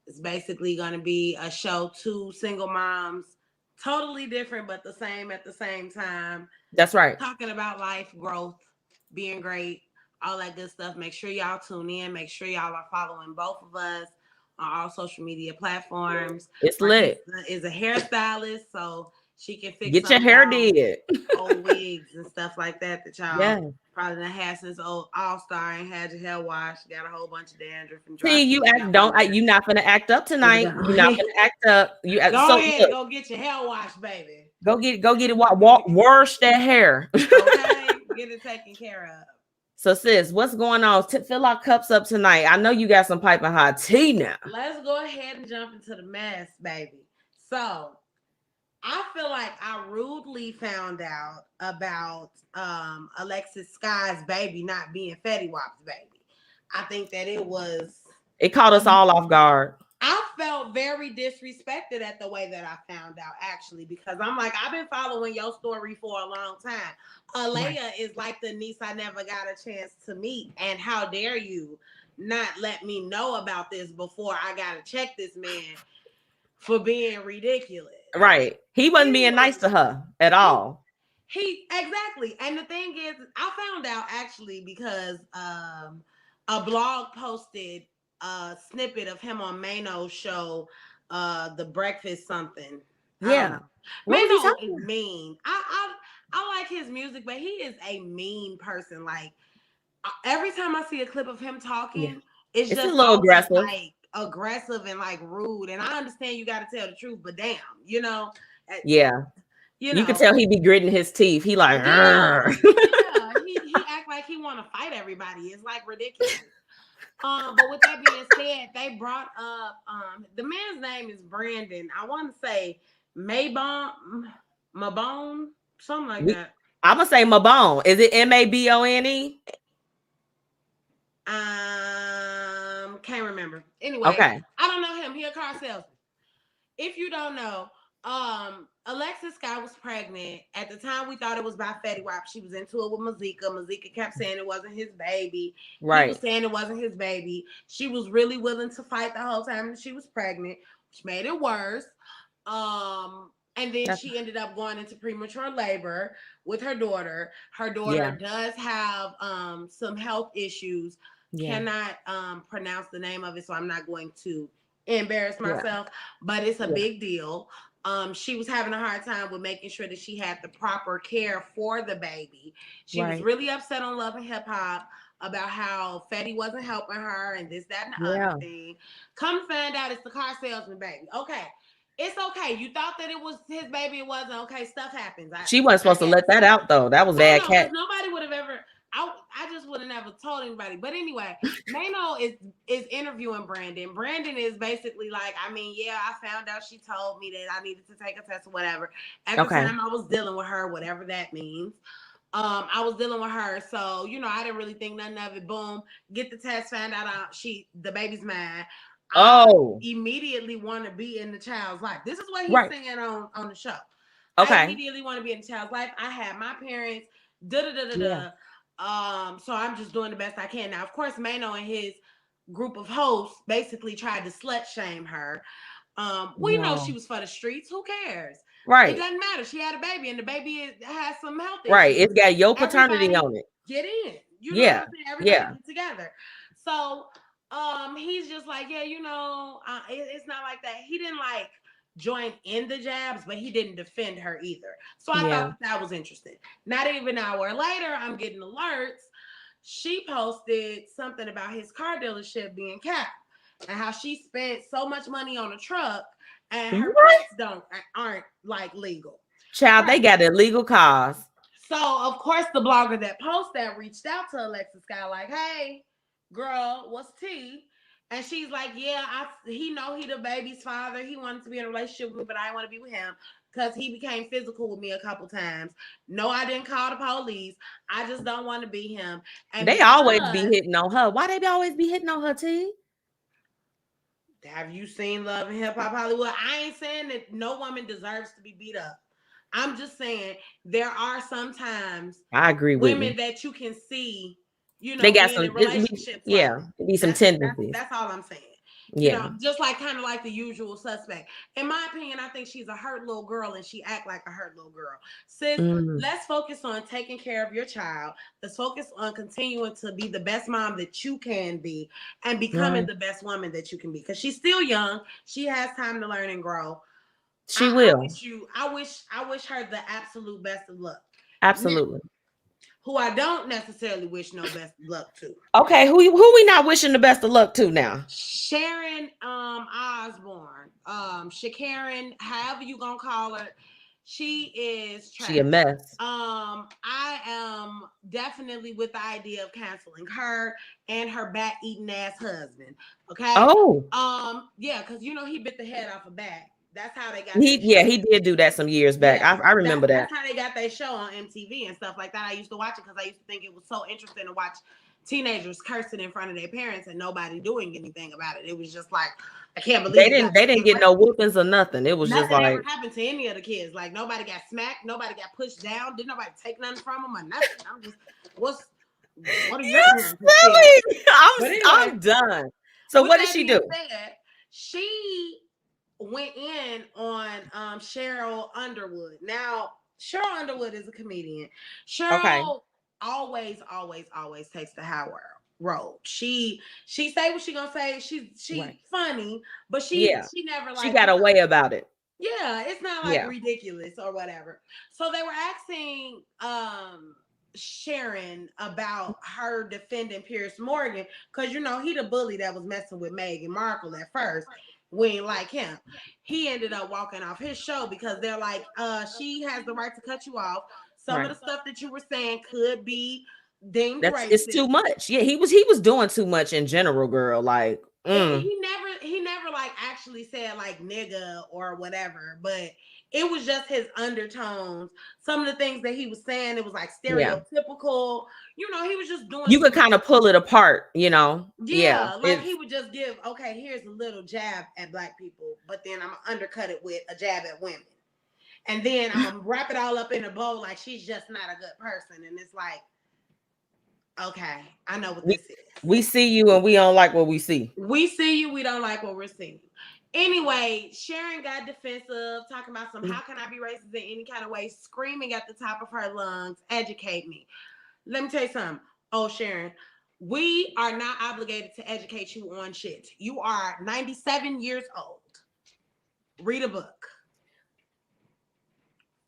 It's basically going to be a show, two single moms, totally different but the same at the same time. That's right. Talking about life, growth, being great, all that good stuff. Make sure y'all tune in. Make sure y'all are following both of us on all social media platforms. It's lit. Is a hairstylist, so she can fix Get your hair did. old wigs and stuff like that y'all probably done had since old All-Star and had your hair washed, got a whole bunch of dandruff and dry. See, you not gonna act up tonight. You're not gonna act up. Go ahead and go get your hair washed, baby. Go get it. Wash that hair. Okay, get it taken care of. So, sis, what's going on? Fill our cups up tonight. I know you got some piping hot tea now. Let's go ahead and jump into the mess, baby. So, I feel like I rudely found out about Alexis Sky's baby not being Fetty Wap's baby. I think that it caught us all off guard. I felt very disrespected at the way that I found out, actually, because I'm like, I've been following your story for a long time. Alea is like the niece I never got a chance to meet. And how dare you not let me know about this before I got to check this man for being ridiculous. Right. He wasn't being nice to her at all. Exactly. And the thing is, I found out actually because a blog posted a snippet of him on Mano's show, The Breakfast something. Yeah. Mano is mean. I like his music, but he is a mean person. Like every time I see a clip of him talking, it's just a little aggressive. Like aggressive and like rude. And I understand you got to tell the truth, but damn, Yeah. You can tell he be gritting his teeth. He like, yeah, he act like he want to fight everybody. It's like ridiculous. But with that being said, they brought up the man's name is Brandon. I want to say Mabone, something like that. I'm gonna say Mabone. Is it Mabone? Can't remember. Anyway, okay. I don't know him. He a car salesman. If you don't know, Alexis Sky was pregnant. At the time, we thought it was by Fetty Wap. She was into it with Mazika. Mazika kept saying it wasn't his baby. Right. He was saying it wasn't his baby. She was really willing to fight the whole time that she was pregnant, which made it worse. And then she ended up going into premature labor with her daughter. Her daughter does have some health issues. Cannot pronounce the name of it, so I'm not going to embarrass myself, but it's a big deal. She was having a hard time with making sure that she had the proper care for the baby. She was really upset on Love and Hip Hop about how Fetty wasn't helping her and this, that, and the other thing. Come find out it's the car salesman baby. Okay. It's okay. You thought that it was his baby. It wasn't. Okay. Stuff happens. She wasn't supposed to let that out though. That was bad cat. Nobody would have ever. I just would have never told anybody. But anyway, Mano is interviewing Brandon. Brandon is basically like, I mean, I found out she told me that I needed to take a test or whatever. At the time I was dealing with her, whatever that means. I was dealing with her. So, I didn't really think nothing of it. Boom. Get the test, find out the baby's mine. I immediately want to be in the child's life. This is what he's saying on the show. Okay. I immediately want to be in the child's life. I had my parents, so I'm just doing the best I can. Now, of course, Mano and his group of hosts basically tried to slut shame her. We know she was for the streets. Who cares? Right. It doesn't matter. She had a baby, and the baby has some health issues. Right. It's got your paternity on it. Get in. Everybody get together. So he's just like, it's not like that. He didn't like join in the jabs, but he didn't defend her either. So I thought that was interesting. Not even an hour later, I'm getting alerts. She posted something about his car dealership being capped and how she spent so much money on a truck and her plates aren't like legal. Child, they got illegal cars. So of course the blogger that posted that reached out to Alexis Sky like, hey, girl, what's tea? And she's like, he know he the baby's father. He wanted to be in a relationship with me, but I didn't want to be with him because he became physical with me a couple times. No, I didn't call the police. I just don't want to be him. And they always be hitting on her. Why they always be hitting on her, T? Have you seen Love and Hip Hop Hollywood? I ain't saying that no woman deserves to be beat up. I'm just saying there are sometimes I agree with women that you can see. They got some relationships. It be some tendencies. That's all I'm saying. You know, just like kind of like the usual suspect. In my opinion, I think she's a hurt little girl and she act like a hurt little girl. Sis, let's focus on taking care of your child. Let's focus on continuing to be the best mom that you can be and becoming the best woman that you can be. Because she's still young. She has time to learn and grow. She will. I wish her the absolute best of luck. Absolutely. Who I don't necessarily wish no best of luck to. Okay, who we not wishing the best of luck to now? Sharon Osbourne. Shakaren, however you gonna call her. She is trash. She a mess. I am definitely with the idea of canceling her and her bat eating ass husband. Okay. Oh. Yeah, because you know he bit the head off a bat. That's how they got. He did do that some years back. Yeah, I remember that. That's how they got their show on MTV and stuff like that. I used to watch it because I used to think it was so interesting to watch teenagers cursing in front of their parents and nobody doing anything about it. It was just like, I can't believe they didn't get no whoopings or nothing. It was nothing just like ever happened to any of the kids. Like nobody got smacked, nobody got pushed down, didn't nobody take nothing from them or nothing. I'm just what are you silly? I'm done. So what did she do? She went in on Cheryl Underwood. Now, Cheryl Underwood is a comedian. Cheryl always takes the high road. She say what she gonna say. She's funny, but she never like. She got a way about it. Yeah, it's not like ridiculous or whatever. So they were asking Sharon about her defending Pierce Morgan because you know he the bully that was messing with Meghan Markle at first. We ain't like him. He ended up walking off his show because they're like, she has the right to cut you off. Some of the stuff that you were saying could be deemed racist. It's too much. Yeah, he was doing too much in general, girl. Like he never like actually said like nigga or whatever, but it was just his undertones. Some of the things that he was saying, it was like stereotypical. You know, he was just doing. You could kind of pull it apart, you know. Yeah, like he would just give, okay, here's a little jab at black people, but then I'm gonna undercut it with a jab at women, and then I'm gonna wrap it all up in a bow like she's just not a good person, and it's like, okay, I know what this is. We see you and we don't like what we see. We see you, we don't like what we're seeing. Anyway, Sharon got defensive, talking about how can I be racist in any kind of way, screaming at the top of her lungs, educate me. Let me tell you something. Oh, Sharon, we are not obligated to educate you on shit. You are 97 years old. Read a book.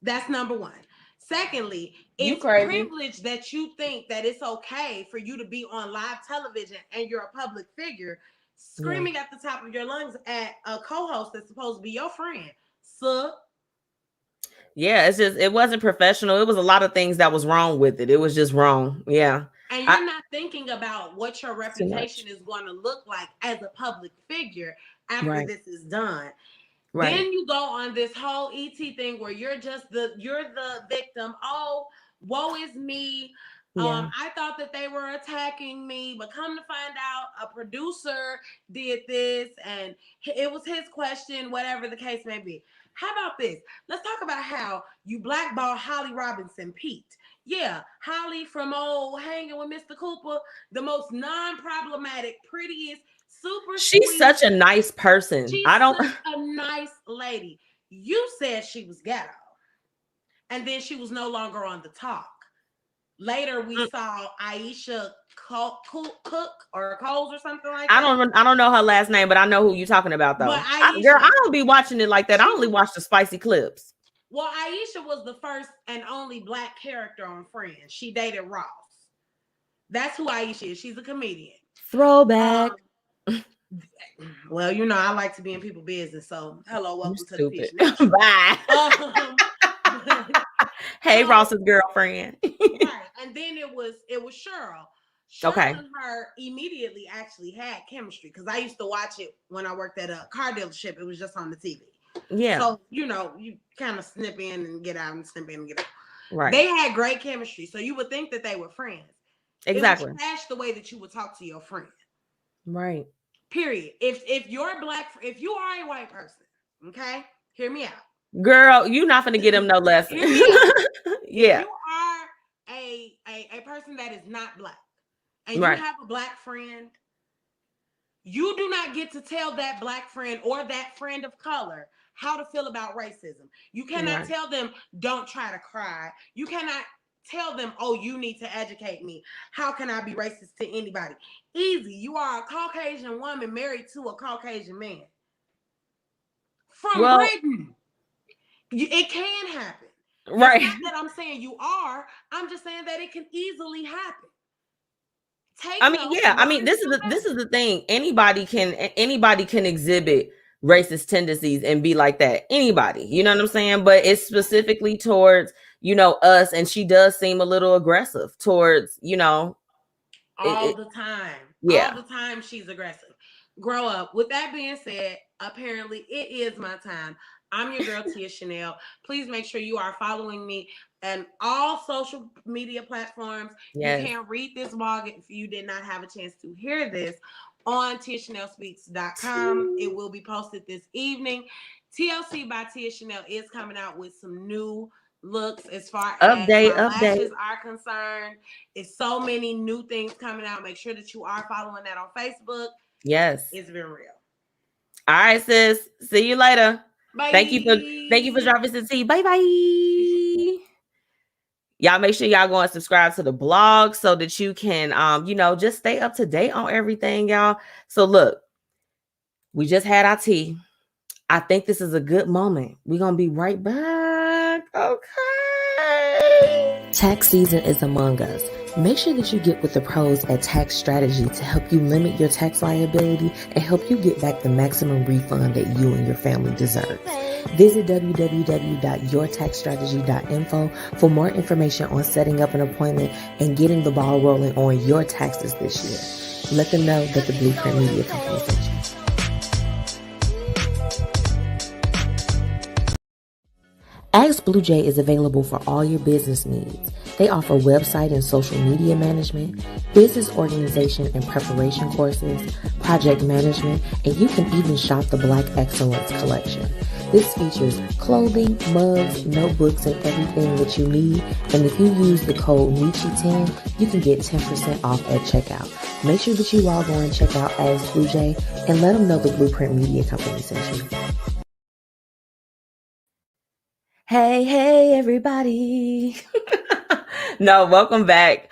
That's number one. Secondly, it's privilege that you think that it's okay for you to be on live television and you're a public figure screaming at the top of your lungs at a co-host that's supposed to be your friend. So yeah, it's just, it wasn't professional. It was a lot of things that was wrong with it. It was just wrong. Yeah. And you're not thinking about what your reputation is going to look like as a public figure after this is done. Right. Then you go on this whole ET thing where you're the victim. Oh, woe is me. Yeah. I thought that they were attacking me, but come to find out a producer did this and it was his question, whatever the case may be. How about this? Let's talk about how you blackball Holly Robinson Pete. Yeah, Holly from hanging with Mr. Cooper, the most non-problematic, prettiest, super She's sweet. Such a nice person. She's such a nice lady. You said she was ghetto. And then she was no longer on the talk. Later, we saw Aisha Cook or Coles or something like that. I don't know her last name, but I know who you're talking about, though. I don't be watching it like that. I only watch the spicy clips. Well, Aisha was the first and only black character on Friends. She dated Ross. That's who Aisha is. She's a comedian. Throwback. Well, you know, I like to be in people's business. So, hello, welcome to the Fish. Bye. Hey, Ross's girlfriend. Right. And then it was Cheryl. Cheryl and her immediately actually had chemistry because I used to watch it when I worked at a car dealership. It was just on the TV. Yeah. So, you know, you kind of snip in and get out and snip in and get out. Right. They had great chemistry. So you would think that they were friends. Exactly. It was trash the way that you would talk to your friend. Right. Period. If you're black, if you are a white person, okay, hear me out. Girl, you're not gonna get him no lesson. Yeah. If you are a person that is not black and you have a black friend, You do not get to tell that Black friend or that friend of color how to feel about racism. You cannot tell them, don't try to cry. You cannot tell them, oh, you need to educate me. How can I be racist to anybody? Easy. You are a Caucasian woman married to a Caucasian man from Britain. It can happen. Right. It's not that I'm saying you are. I'm just saying that it can easily happen. This is the thing. Anybody can exhibit racist tendencies and be like that. Anybody, you know what I'm saying? But it's specifically towards, us, and she does seem a little aggressive towards, all the time. Yeah. All the time she's aggressive. Grow up. With that being said, apparently it is my time. I'm your girl, Tia Chanel. Please make sure you are following me on all social media platforms. Yes. You can read this blog if you did not have a chance to hear this on TiaChanelSpeaks.com. It will be posted this evening. TLC by Tia Chanel is coming out with some new looks as far as lashes are concerned. It's so many new things coming out. Make sure that you are following that on Facebook. Yes. It's been real. All right, sis. See you later. Bye. Thank you for dropping the tea. Bye bye. Y'all make sure y'all go and subscribe to the blog so that you can just stay up to date on everything, y'all. So look, we just had our tea. I think this is a good moment. We're gonna be right back. Okay. Tax season is among us. Make sure that you get with the pros at Tax Strategy to help you limit your tax liability and help you get back the maximum refund that you and your family deserve. Visit www.yourtaxstrategy.info for more information on setting up an appointment and getting the ball rolling on your taxes this year. Let them know that the Blueprint Media Company sent you. Ask BlueJae is available for all your business needs. They offer website and social media management, business organization and preparation courses, project management, and you can even shop the Black Excellence collection. This features clothing, mugs, notebooks, and everything that you need. And if you use the code MECHI10, you can get 10% off at checkout. Make sure that you log on and check out Ask BlueJae and let them know the Blueprint Media Company sent you. Hey, everybody. No, welcome back.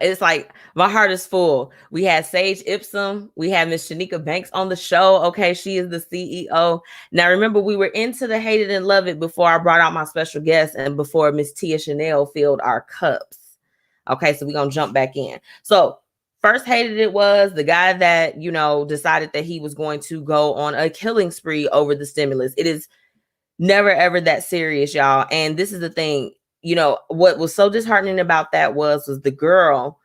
It's like my heart is full. We had SAGEipsum. We had Miss Shanika Banks on the show. Okay, she is the CEO. Now, remember, we were into the Hate It and Love It before I brought out my special guest and before Miss Tia Chanel filled our cups. Okay, so we're going to jump back in. So first hated it was the guy that, decided that he was going to go on a killing spree over the stimulus. It is never, ever that serious, y'all. And this is the thing, what was so disheartening about that was the girl,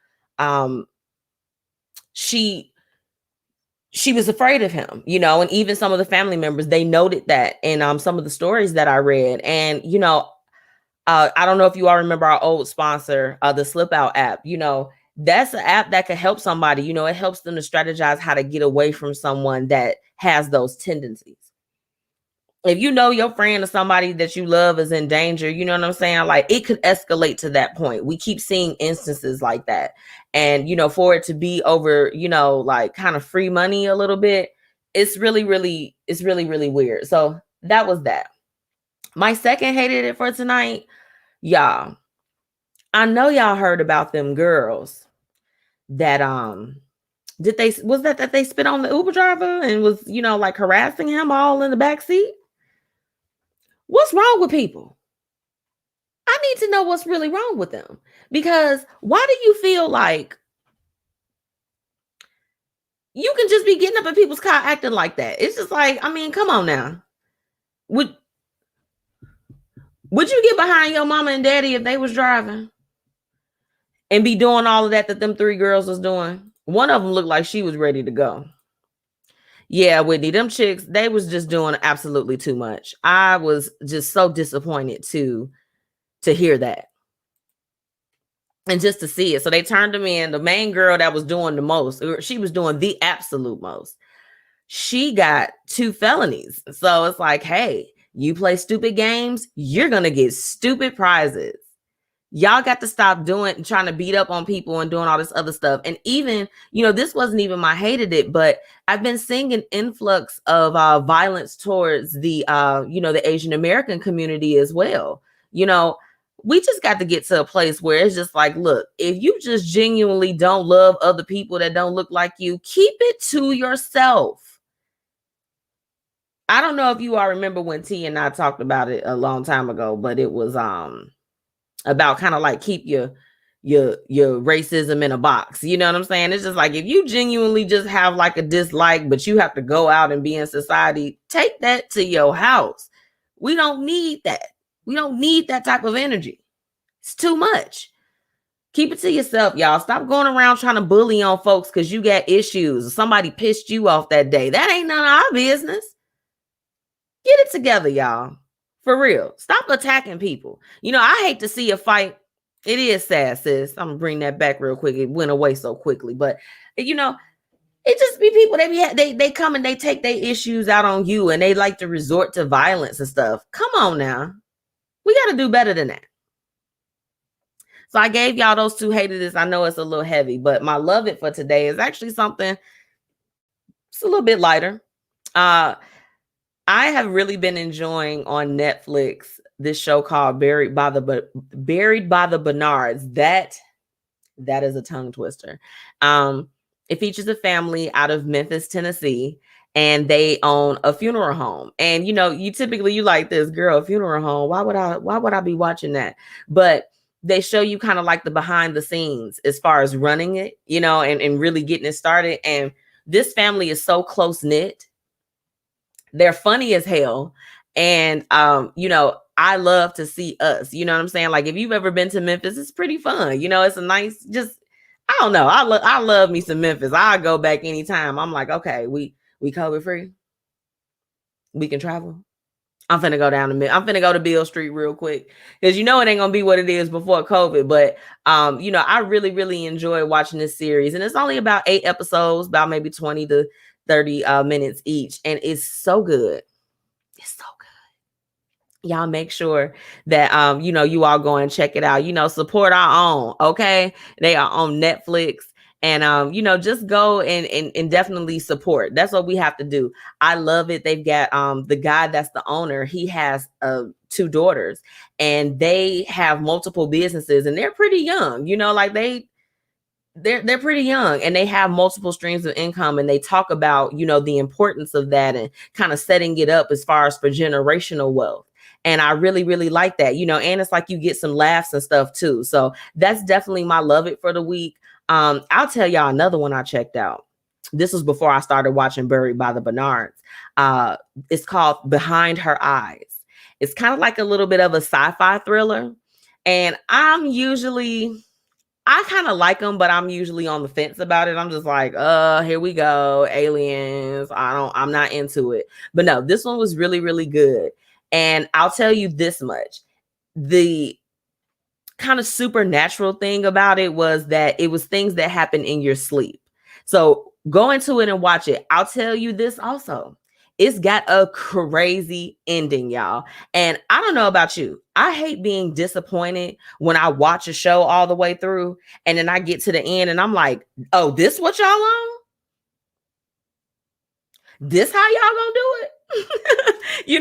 she was afraid of him, and even some of the family members, they noted that in some of the stories that I read. And, I don't know if you all remember our old sponsor, the Slip Out app. That's an app that could help somebody. It helps them to strategize how to get away from someone that has those tendencies. If your friend or somebody that you love is in danger, you know what I'm saying? Like, it could escalate to that point. We keep seeing instances like that. And, for it to be over, like kind of free money a little bit, it's really, really weird. So that was that. My second hated it for tonight, y'all. I know y'all heard about them girls that they spit on the Uber driver and was like harassing him all in the back seat. What's wrong with people? I need to know what's really wrong with them, because why do you feel like you can just be getting up in people's car acting like that? It's just like, come on now. Would you get behind your mama and daddy if they was driving and be doing all of that them three girls was doing? One of them looked like she was ready to go. Yeah, Whitney, them chicks, they was just doing absolutely too much. I was just so disappointed to hear that and just to see it. So they turned them in. The main girl that was doing the most, she was doing the absolute most. She got 2 felonies. So it's like, hey, you play stupid games, you're going to get stupid prizes. Y'all got to stop trying to beat up on people and doing all this other stuff. And even, this wasn't even my hated it, but I've been seeing an influx of violence towards the, the Asian American community as well. We just got to get to a place where it's just like, look, if you just genuinely don't love other people that don't look like you, keep it to yourself. I don't know if you all remember when T and I talked about it a long time ago, but it was, about kind of like keep your racism in a box. You know what I'm saying? It's just like, if you genuinely just have like a dislike, but you have to go out and be in society, take that to your house. We don't need that. We don't need that type of energy. It's too much. Keep it to yourself, y'all. Stop going around trying to bully on folks because you got issues or somebody pissed you off that day. That ain't none of our business. Get it together, y'all. For real. Stop attacking people. I hate to see a fight. It is sad, sis. I'm going to bring that back real quick. It went away so quickly. But, it just be people. They come and they take their issues out on you and they like to resort to violence and stuff. Come on now. We got to do better than that. So I gave y'all those two hated this. I know it's a little heavy, but my love it for today is actually something. It's a little bit lighter. I have really been enjoying on Netflix this show called Buried by the Bernards. That is a tongue twister. It features a family out of Memphis, Tennessee, and they own a funeral home. And you typically like this, girl, a funeral home. Why would I be watching that? But they show you kind of like the behind the scenes as far as running it, and really getting it started. And this family is so close knit. They're funny as hell. And, I love to see us, you know what I'm saying? Like if you've ever been to Memphis, it's pretty fun. It's a nice, I don't know. I love me some Memphis. I'll go back anytime. I'm like, okay, we COVID free. We can travel. I'm finna go to Beale Street real quick. Cause it ain't gonna be what it is before COVID. But, I really, really enjoy watching this series and it's only about 8 episodes, about maybe 20 to 30 minutes each. And it's so good. It's so good. Y'all make sure that, you all go and check it out, support our own. Okay. They are on Netflix and, just go and definitely support. That's what we have to do. I love it. They've got, the guy that's the owner. He has, 2 daughters and they have multiple businesses and they're pretty young, like they're pretty young and they have multiple streams of income and they talk about, the importance of that and kind of setting it up as far as for generational wealth. And I really, really like that, and it's like you get some laughs and stuff too. So that's definitely my love it for the week. I'll tell y'all another one I checked out. This was before I started watching Buried by the Bernards. It's called Behind Her Eyes. It's kind of like a little bit of a sci-fi thriller. And I kind of like them, but I'm usually on the fence about it. I'm just like, here we go. Aliens. I'm not into it. But no, this one was really, really good. And I'll tell you this much. The kind of supernatural thing about it was that it was things that happen in your sleep. So go into it and watch it. I'll tell you this also. It's got a crazy ending, y'all. And I don't know about you. I hate being disappointed when I watch a show all the way through and then I get to the end and I'm like, oh, this what y'all on? This how y'all gonna do it? You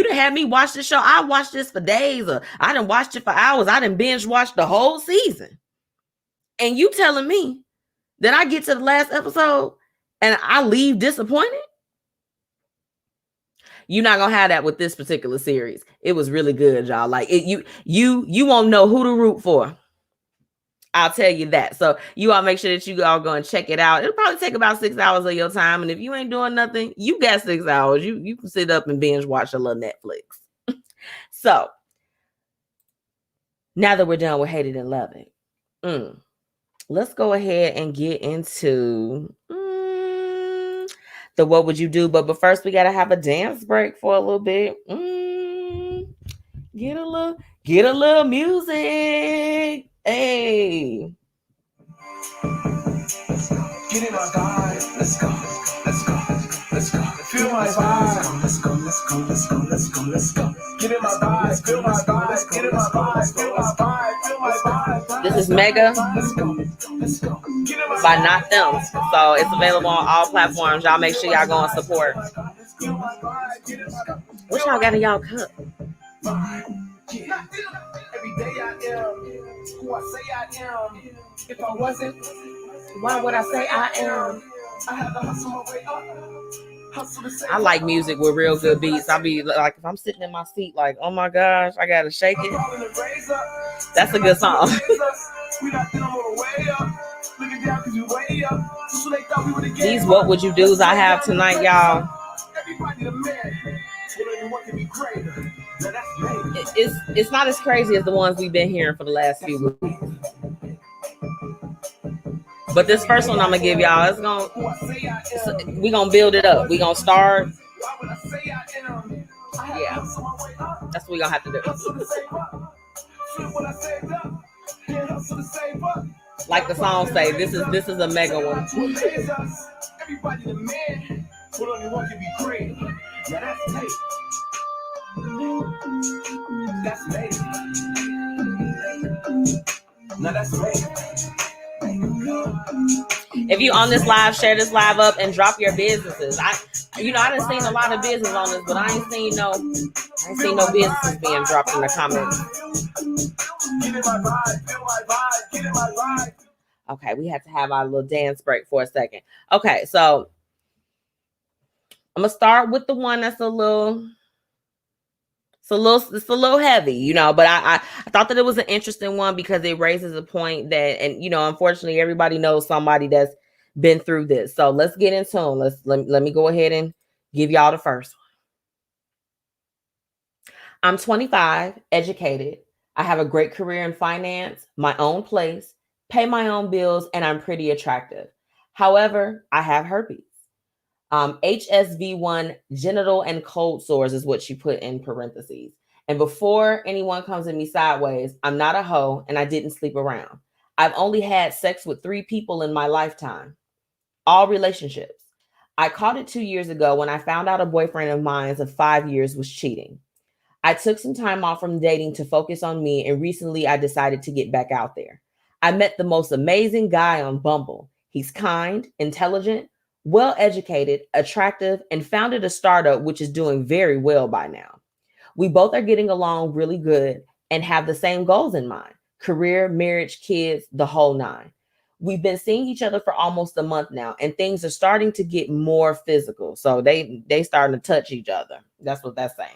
done had me watch the show. I watched this for days or I done watched it for hours. I done binge watched the whole season. And you telling me that I get to the last episode and I leave disappointed? You're not gonna have that with this particular series. It was really good, y'all. Like you won't know who to root for. I'll tell you that. So you all make sure that you all go and check it out. It'll probably take about 6 hours of your time. And if you ain't doing nothing, you got 6 hours. You can sit up and binge watch a little Netflix. So now that we're done with Hate It and Love It, let's go ahead and get into the what would you do? But first we gotta have a dance break for a little bit. Get a little music. Hey. Get in my vibe. Let's go. Feel my vibe. Let's go. Get in my vibe. Feel my vibe. Get in my vibe. Feel my vibe. This is Mega by Not Them. So it's available on all platforms. Y'all make sure y'all go and support. What y'all got in y'all cup? Every day I am who I say I am. If I wasn't, why would I say I am? I have to hustle my way up. I like music with real good beats. I'll be like, if I'm sitting in my seat, like, oh my gosh, I gotta shake it. That's a good song. These what would you do's I have tonight, y'all. It's not as crazy as the ones we've been hearing for the last few weeks. But this first one I'm gonna give y'all, we gonna build it up. We gonna start. Yeah, that's what we gonna have to do. Like the song say, this is a mega one. Everybody the man, but only one can be great. Now that's me. That's me. Now that's me. If you on this live, share this live up and drop your businesses. I done seen a lot of business on this, but I ain't seen no businesses being dropped in the comments. Okay, we have to have our little dance break for a second. Okay, so I'm gonna start with the one that's a little heavy, but I thought that it was an interesting one because it raises a point that, and unfortunately everybody knows somebody that's been through this. So let's get into them. Let me go ahead and give y'all the first one. I'm 25, educated. I have a great career in finance, my own place, pay my own bills, and I'm pretty attractive. However, I have herpes. HSV1 genital and cold sores is what she put in parentheses. And before anyone comes at me sideways, I'm not a hoe and I didn't sleep around. I've only had sex with 3 people in my lifetime, all relationships. I caught it 2 years ago when I found out a boyfriend of mine of 5 years was cheating. I took some time off from dating to focus on me, and recently I decided to get back out there. I met the most amazing guy on Bumble. He's kind, intelligent, well-educated, attractive, and founded a startup which is doing very well by now. We both are getting along really good and have the same goals in mind: career, marriage, kids, the whole nine. We've been seeing each other for almost a month now, and things are starting to get more physical. So they starting to touch each other. That's what that's saying.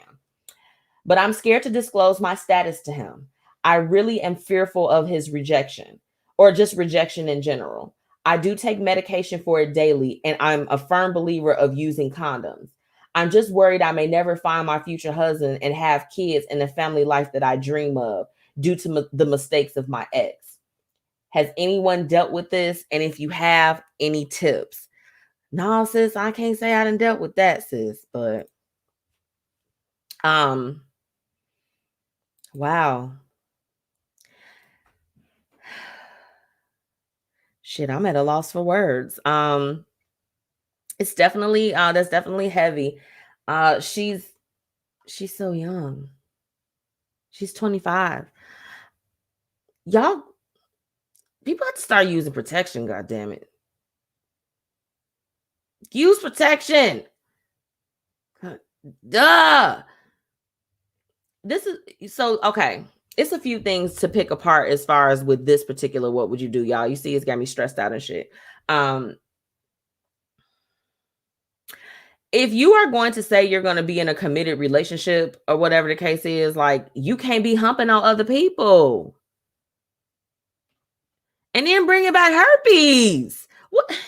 But I'm scared to disclose my status to him. I really am fearful of his rejection, or just rejection in general. I do take medication for it daily, and I'm a firm believer of using condoms. I'm just worried I may never find my future husband and have kids and the family life that I dream of due to the mistakes of my ex. Has anyone dealt with this? And if you have, any tips? No, sis, I can't say I done dealt with that, sis, but wow. Shit, I'm at a loss for words. It's definitely that's definitely heavy. She's so young. She's 25. Y'all, people have to start using protection, god damn it. Use protection. Duh. This is so okay. It's a few things to pick apart as far as with this particular what would you do, y'all. You see, it's got me stressed out and shit. If you are going to say you're going to be in a committed relationship or whatever the case is, like, you can't be humping on other people and then bringing back herpes. What?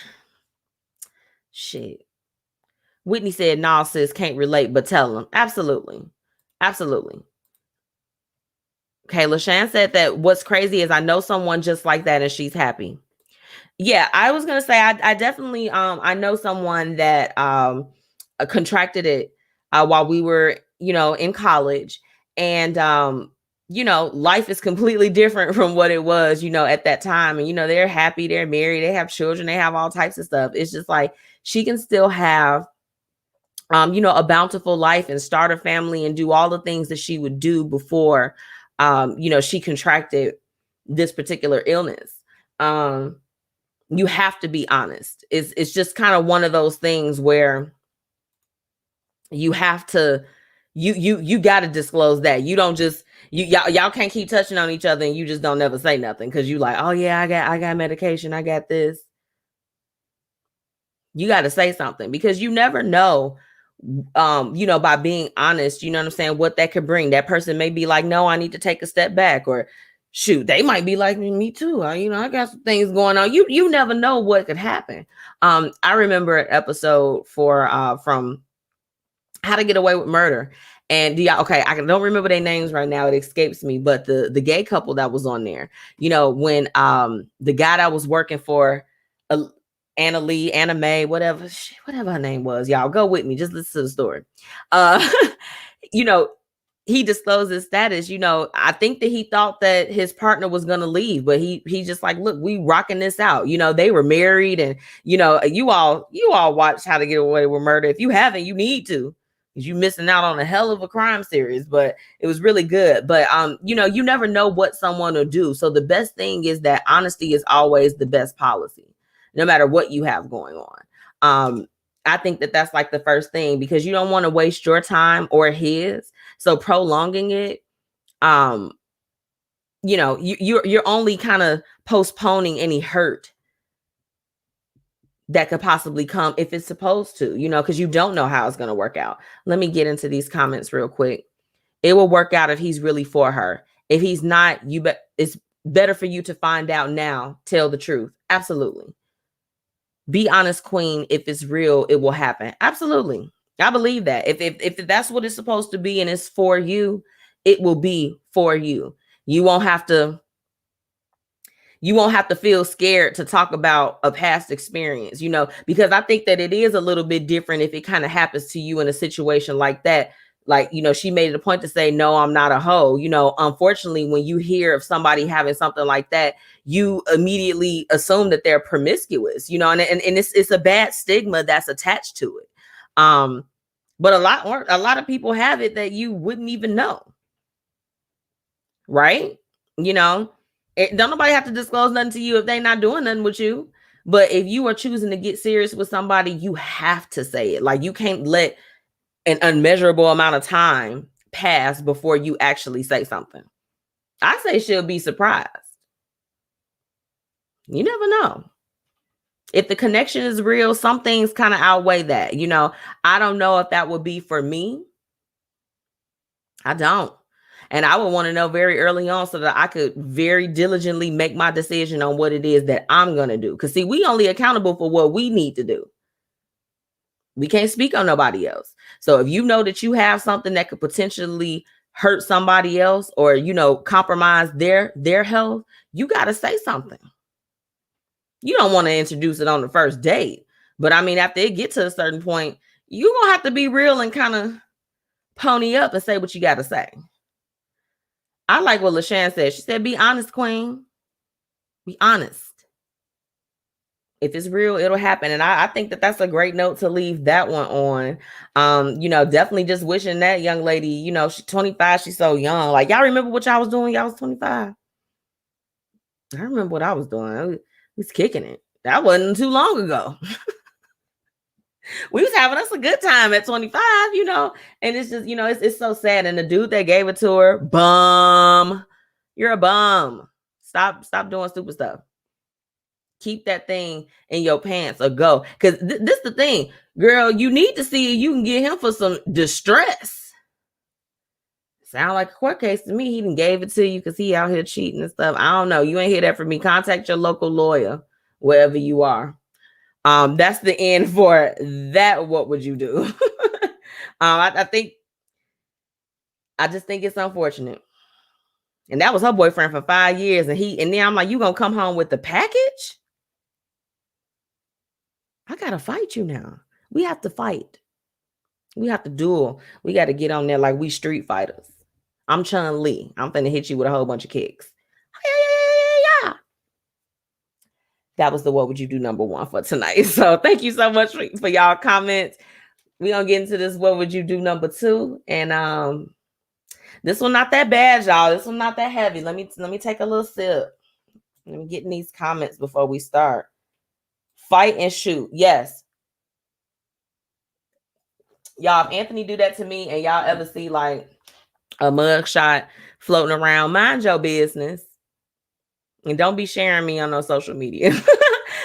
Shit. Whitney said, "Nah, sis, can't relate, but tell them." Absolutely. Absolutely. Okay, LaShawn said that what's crazy is I know someone just like that and she's happy. Yeah, I was going to say, I definitely, I know someone that contracted it while we were, in college. And, life is completely different from what it was, at that time. And, they're happy, they're married, they have children, they have all types of stuff. It's just like she can still have, a bountiful life and start a family and do all the things that she would do before, she contracted, this particular illness. You have to be honest. It's just kind of one of those things where you have to, you got to disclose that. You don't just, y'all can't keep touching on each other and you just don't never say nothing because you like, oh yeah, I got medication, I got this. You got to say something because you never know, by being honest, you know what I'm saying, what that could bring. That person may be like, no, I need to take a step back, or shoot, they might be like, me too. I got some things going on. You never know what could happen. I remember an episode from How to Get Away with Murder. And I don't remember their names right now. It escapes me. But the gay couple that was on there, when the guy that was working for Anna Mae, whatever her name was, y'all go with me. Just listen to the story. He disclosed his status. I think that he thought that his partner was going to leave, but he just like, look, we rocking this out. They were married, and you all watched How to Get Away with Murder. If you haven't, you need to, because you're missing out on a hell of a crime series. But it was really good. But you never know what someone will do. So the best thing is that honesty is always the best policy, no matter what you have going on. I think that that's like the first thing, because you don't want to waste your time or his. So prolonging it, you're only kind of postponing any hurt that could possibly come if it's supposed to, because you don't know how it's going to work out. Let me get into these comments real quick. It will work out if he's really for her. If he's not, it's better for you to find out now. Tell the truth. Absolutely. Be honest, queen. If it's real, it will happen. Absolutely. I believe that. If that's what it's supposed to be and it's for you, it will be for you. You won't have to feel scared to talk about a past experience, because I think that it is a little bit different if it kind of happens to you in a situation like that. Like, she made it a point to say, no, I'm not a hoe. Unfortunately, when you hear of somebody having something like that, you immediately assume that they're promiscuous, and it's a bad stigma that's attached to it. But a lot of people have it that you wouldn't even know. Right? Don't nobody have to disclose nothing to you if they're not doing nothing with you. But if you are choosing to get serious with somebody, you have to say it. Like, you can't let an unmeasurable amount of time pass before you actually say something. I say she'll be surprised. You never know. If the connection is real, some things kind of outweigh that. I don't know if that would be for me. I don't. And I would want to know very early on so that I could very diligently make my decision on what it is that I'm going to do. Because, see, we only accountable for what we need to do. We can't speak on nobody else. So if you know that you have something that could potentially hurt somebody else or, compromise their health, you got to say something. You don't want to introduce it on the first date. But I mean, after it gets to a certain point, you're going to have to be real and kind of pony up and say what you got to say. I like what LaShawn said. She said, be honest, queen. Be honest. If it's real, it'll happen. And I think that that's a great note to leave that one on. Definitely just wishing that young lady, she's 25. She's so young. Like, y'all remember what y'all was doing when y'all was 25? I remember what I was doing. I was kicking it. That wasn't too long ago. We was having us a good time at 25, and it's just, it's so sad. And the dude that gave it to her, bum, you're a bum. Stop doing stupid stuff. Keep that thing in your pants or go. Because this is the thing, girl, you need to see if you can get him for some distress. Sound like a court case to me. He done gave it to you because he out here cheating and stuff. I don't know. You ain't hear that from me. Contact your local lawyer, wherever you are. That's the end for that. What would you do? I just think it's unfortunate. And that was her boyfriend for 5 years. And then I'm like, you gonna come home with the package? I gotta fight you now. We have to fight. We have to duel. We got to get on there like we street fighters. I'm Chun-Li. I'm finna hit you with a whole bunch of kicks. Yeah. That was the what would you do number 1 for tonight. So thank you so much for y'all comments. We're gonna get into this what would you do number 2. And this one not that bad, y'all. This one not that heavy. Let me take a little sip. Let me get in these comments before we start. Fight and shoot. Yes. Y'all, if Anthony do that to me and y'all ever see like a mug shot floating around, mind your business. And don't be sharing me on no social media.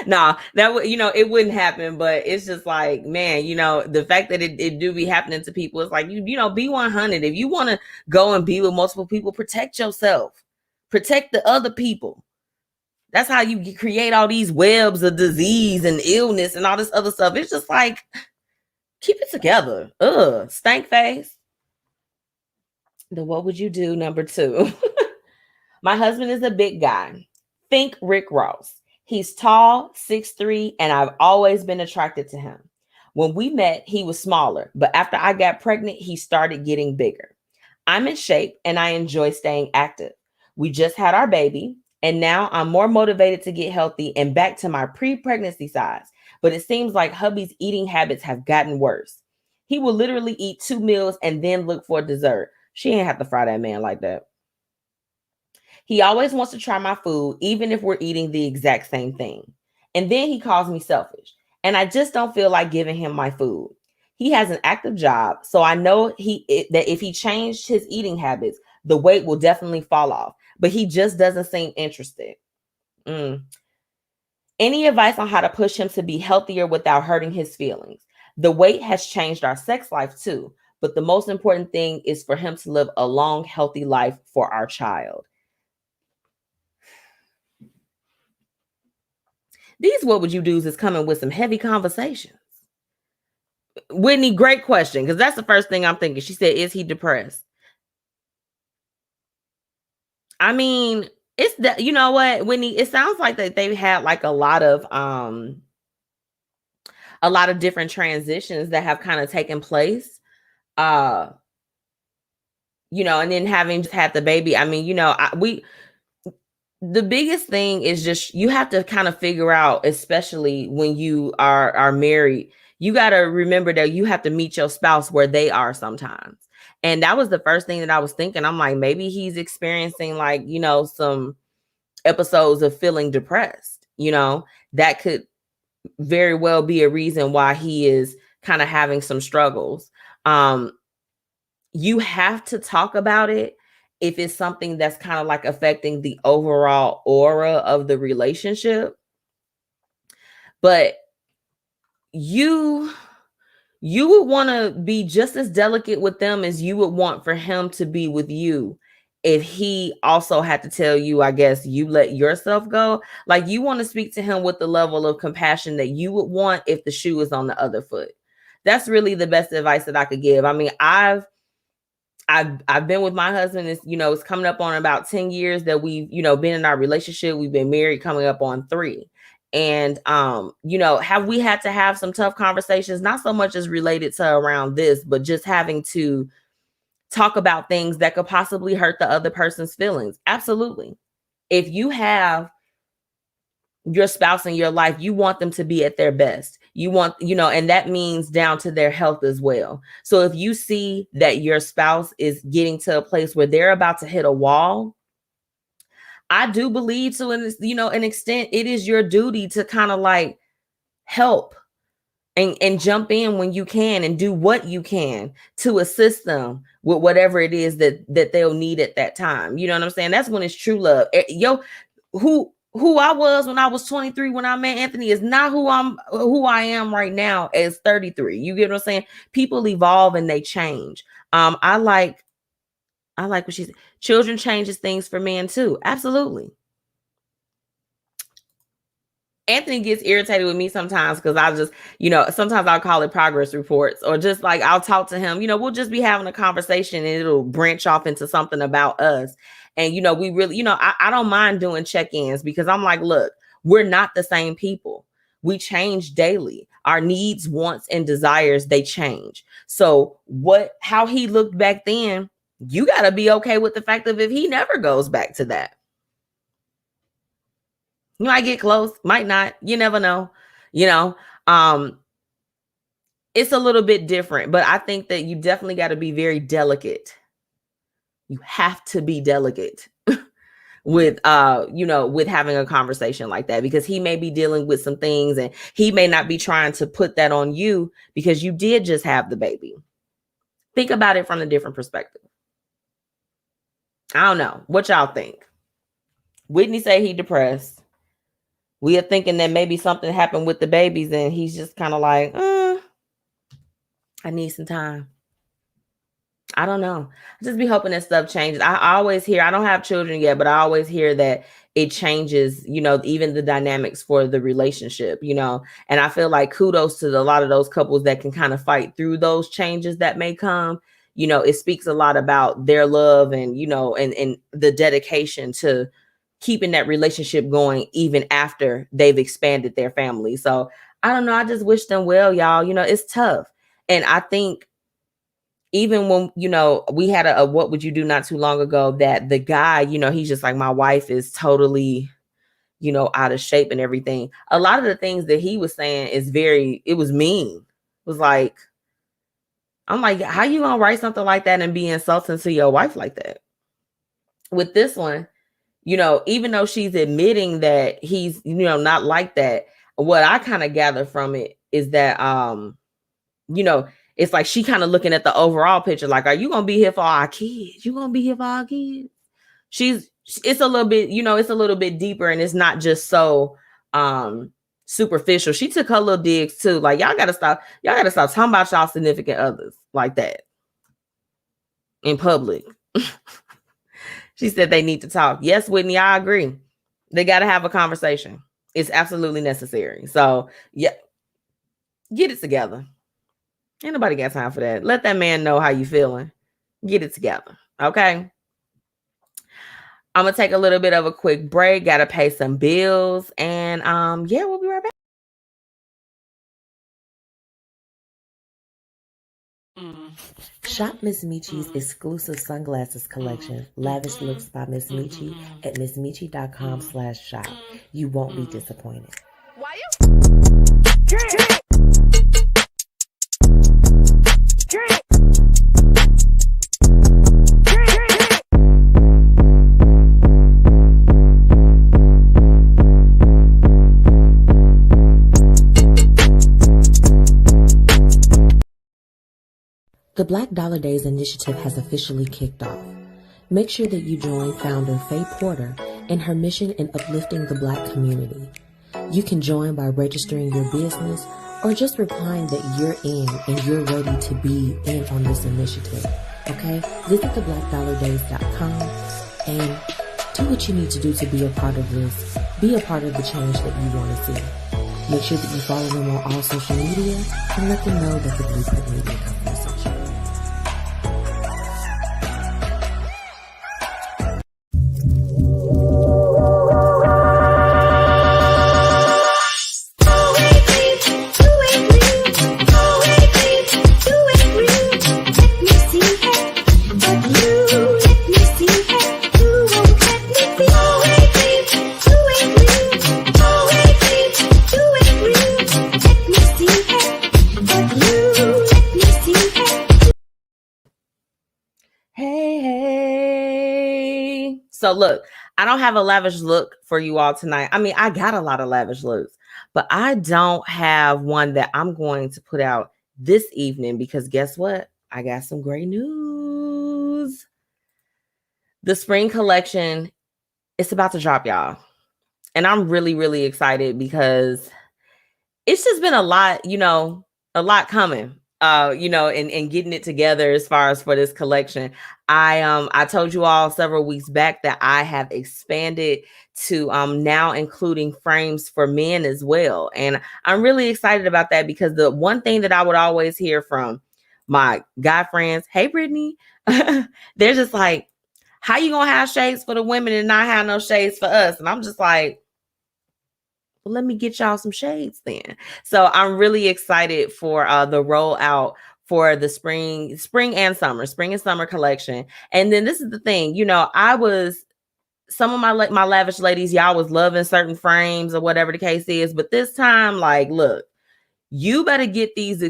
Nah, that would, it wouldn't happen, but it's just like, man, the fact that it do be happening to people, it's like, be 100. If you want to go and be with multiple people, protect yourself, protect the other people. That's how you create all these webs of disease and illness and all this other stuff. It's just like, keep it together. Stank face. What would you do? Number 2. My husband is a big guy. Think Rick Ross. He's tall, 6'3", and I've always been attracted to him. When we met, he was smaller, but after I got pregnant, he started getting bigger. I'm in shape and I enjoy staying active. We just had our baby, and now I'm more motivated to get healthy and back to my pre-pregnancy size. But it seems like hubby's eating habits have gotten worse. He will literally eat 2 meals and then look for dessert. She ain't have to fry that man like that. He always wants to try my food, even if we're eating the exact same thing. And then he calls me selfish. And I just don't feel like giving him my food. He has an active job, so I know that if he changed his eating habits, the weight will definitely fall off. But he just doesn't seem interested. Any advice on how to push him to be healthier without hurting his feelings? The weight has changed our sex life too. But the most important thing is for him to live a long, healthy life for our child. These what would you do's is coming with some heavy conversations. Whitney, great question, because that's the first thing I'm thinking. She said, is he depressed? I mean, it's that, you know what, Whitney, it sounds like that they've had like a lot of different transitions that have kind of taken place. And then having just had the baby. I mean, the biggest thing is just you have to kind of figure out, especially when you are married, you got to remember that you have to meet your spouse where they are sometimes. And that was the first thing that I was thinking. I'm like, maybe he's experiencing like, some episodes of feeling depressed. That could very well be a reason why he is kind of having some struggles. You have to talk about it if it's something that's kind of like affecting the overall aura of the relationship. But you would want to be just as delicate with them as you would want for him to be with you. If he also had to tell you, I guess, you let yourself go, like you want to speak to him with the level of compassion that you would want if the shoe is on the other foot. That's really the best advice that I could give. I mean, I've been with my husband. It's coming up on about 10 years that we've, been in our relationship. We've been married coming up on 3. And, have we had to have some tough conversations? Not so much as related to around this, but just having to talk about things that could possibly hurt the other person's feelings. Absolutely. If you have your spouse in your life, you want them to be at their best. You want, and that means down to their health as well. So if you see that your spouse is getting to a place where they're about to hit a wall, I do believe to an extent, it is your duty to kind of like help and jump in when you can and do what you can to assist them with whatever it is that they'll need at that time. You know what I'm saying? That's when it's true love. Who I was when I was 23 when I met Anthony is not who I am right now as 33. You get what I'm saying? People evolve and they change. I like what she said. Children changes things for men too. Absolutely. Anthony gets irritated with me sometimes because I just, sometimes I'll call it progress reports or just like I'll talk to him, we'll just be having a conversation and it'll branch off into something about us. And, we really, I don't mind doing check-ins because I'm like, look, we're not the same people. We change daily. Our needs, wants, and desires, they change. So how he looked back then, you got to be okay with the fact of if he never goes back to that. You might get close, might not. You never know. It's a little bit different, but I think that you definitely got to be very delicate. You have to be delicate with with having a conversation like that, because he may be dealing with some things and he may not be trying to put that on you because you did just have the baby. Think about it from a different perspective. I don't know. What y'all think? Whitney say he depressed. We are thinking that maybe something happened with the babies and he's just kind of like, I need some time. I don't know. I just be hoping that stuff changes. I always hear, I don't have children yet, but I always hear that it changes, even the dynamics for the relationship, and I feel like kudos to a lot of those couples that can kind of fight through those changes that may come. It speaks a lot about their love and, and the dedication to keeping that relationship going even after they've expanded their family. So I don't know. I just wish them well, y'all. It's tough. And I think even when, we had a what would you do not too long ago, that the guy, he's just like, my wife is totally, out of shape and everything. A lot of the things that he was saying it was mean. It was like, I'm like, how you gonna write something like that and be insulting to your wife like that? With this one, even though she's admitting that he's, not like that, what I kind of gather from it is that, it's like she kind of looking at the overall picture. Like, are you going to be here for our kids? You going to be here for our kids? It's a little bit, it's a little bit deeper, and it's not just so superficial. She took her little digs too. Like, y'all got to stop talking about y'all significant others like that in public. She said they need to talk. Yes, Whitney, I agree. They got to have a conversation. It's absolutely necessary. So, yeah, get it together. Ain't nobody got time for that. Let that man know how you feeling. Get it together. Okay. I'm going to take a little bit of a quick break. Got to pay some bills. And we'll be right back. Shop MzMetchi's exclusive sunglasses collection, Lavish Looks by MzMetchi, at MzMetchi.com/shop. You won't be disappointed. Why you? The Black Dollar Days initiative has officially kicked off. Make sure that you join founder Faye Porter in her mission in uplifting the Black community. You can join by registering your business or just replying that you're in and you're ready to be in on this initiative. Okay? Visit theblackdollardays.com and do what you need to do to be a part of this. Be a part of the change that you want to see. Make sure that you follow them on all social media and let them know that the Blueprint Media Company sent you. So look, I don't have a lavish look for you all tonight. I mean, I got a lot of lavish looks, but I don't have one that I'm going to put out this evening because guess what? I got some great news. The spring collection, it's about to drop, y'all. And I'm really, really excited because it's just been a lot, a lot coming. And getting it together as far as for this collection. I told you all several weeks back that I have expanded to now including frames for men as well. And I'm really excited about that because the one thing that I would always hear from my guy friends, hey, Brittany, they're just like, how you gonna have shades for the women and not have no shades for us? And I'm just like, well, let me get y'all some shades then. So I'm really excited for the rollout for the spring and summer collection. And then this is the thing, some of my lavish ladies, y'all was loving certain frames or whatever the case is. But this time, like, look, you better get these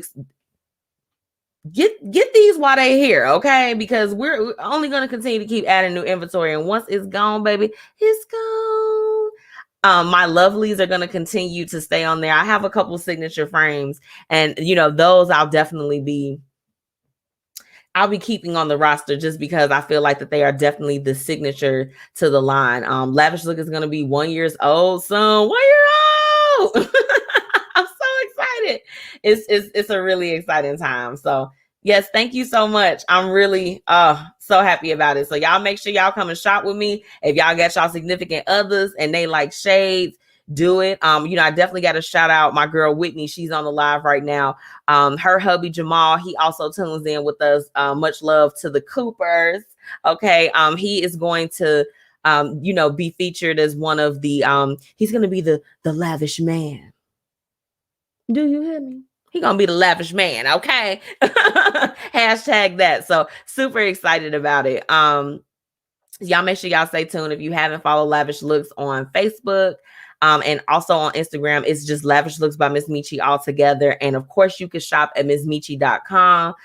get these while they're here, okay? Because we're only going to continue to keep adding new inventory, and once it's gone, baby, it's gone. My lovelies are going to continue to stay on there. I have a couple signature frames, and those I'll be keeping on the roster just because I feel like that they are definitely the signature to the line. Lavish Look is going to be 1 year old soon. 1 year old. I'm so excited. It's a really exciting time. So yes, thank you so much. I'm really so happy about it. So y'all make sure y'all come and shop with me. If y'all got y'all significant others and they like shades, do it. I definitely got to shout out my girl Whitney. She's on the live right now. Her hubby Jamal, he also tunes in with us. Much love to the Coopers. Okay. He is going to be featured as one of the he's gonna be the lavish man. Do you hear me? He gonna be the lavish man, okay? Hashtag that. So super excited about it. Y'all make sure y'all stay tuned. If you haven't followed Lavish Looks on Facebook, and also on Instagram, it's just Lavish Looks by MzMetchi all together. And of course, you can shop at MzMetchi.com.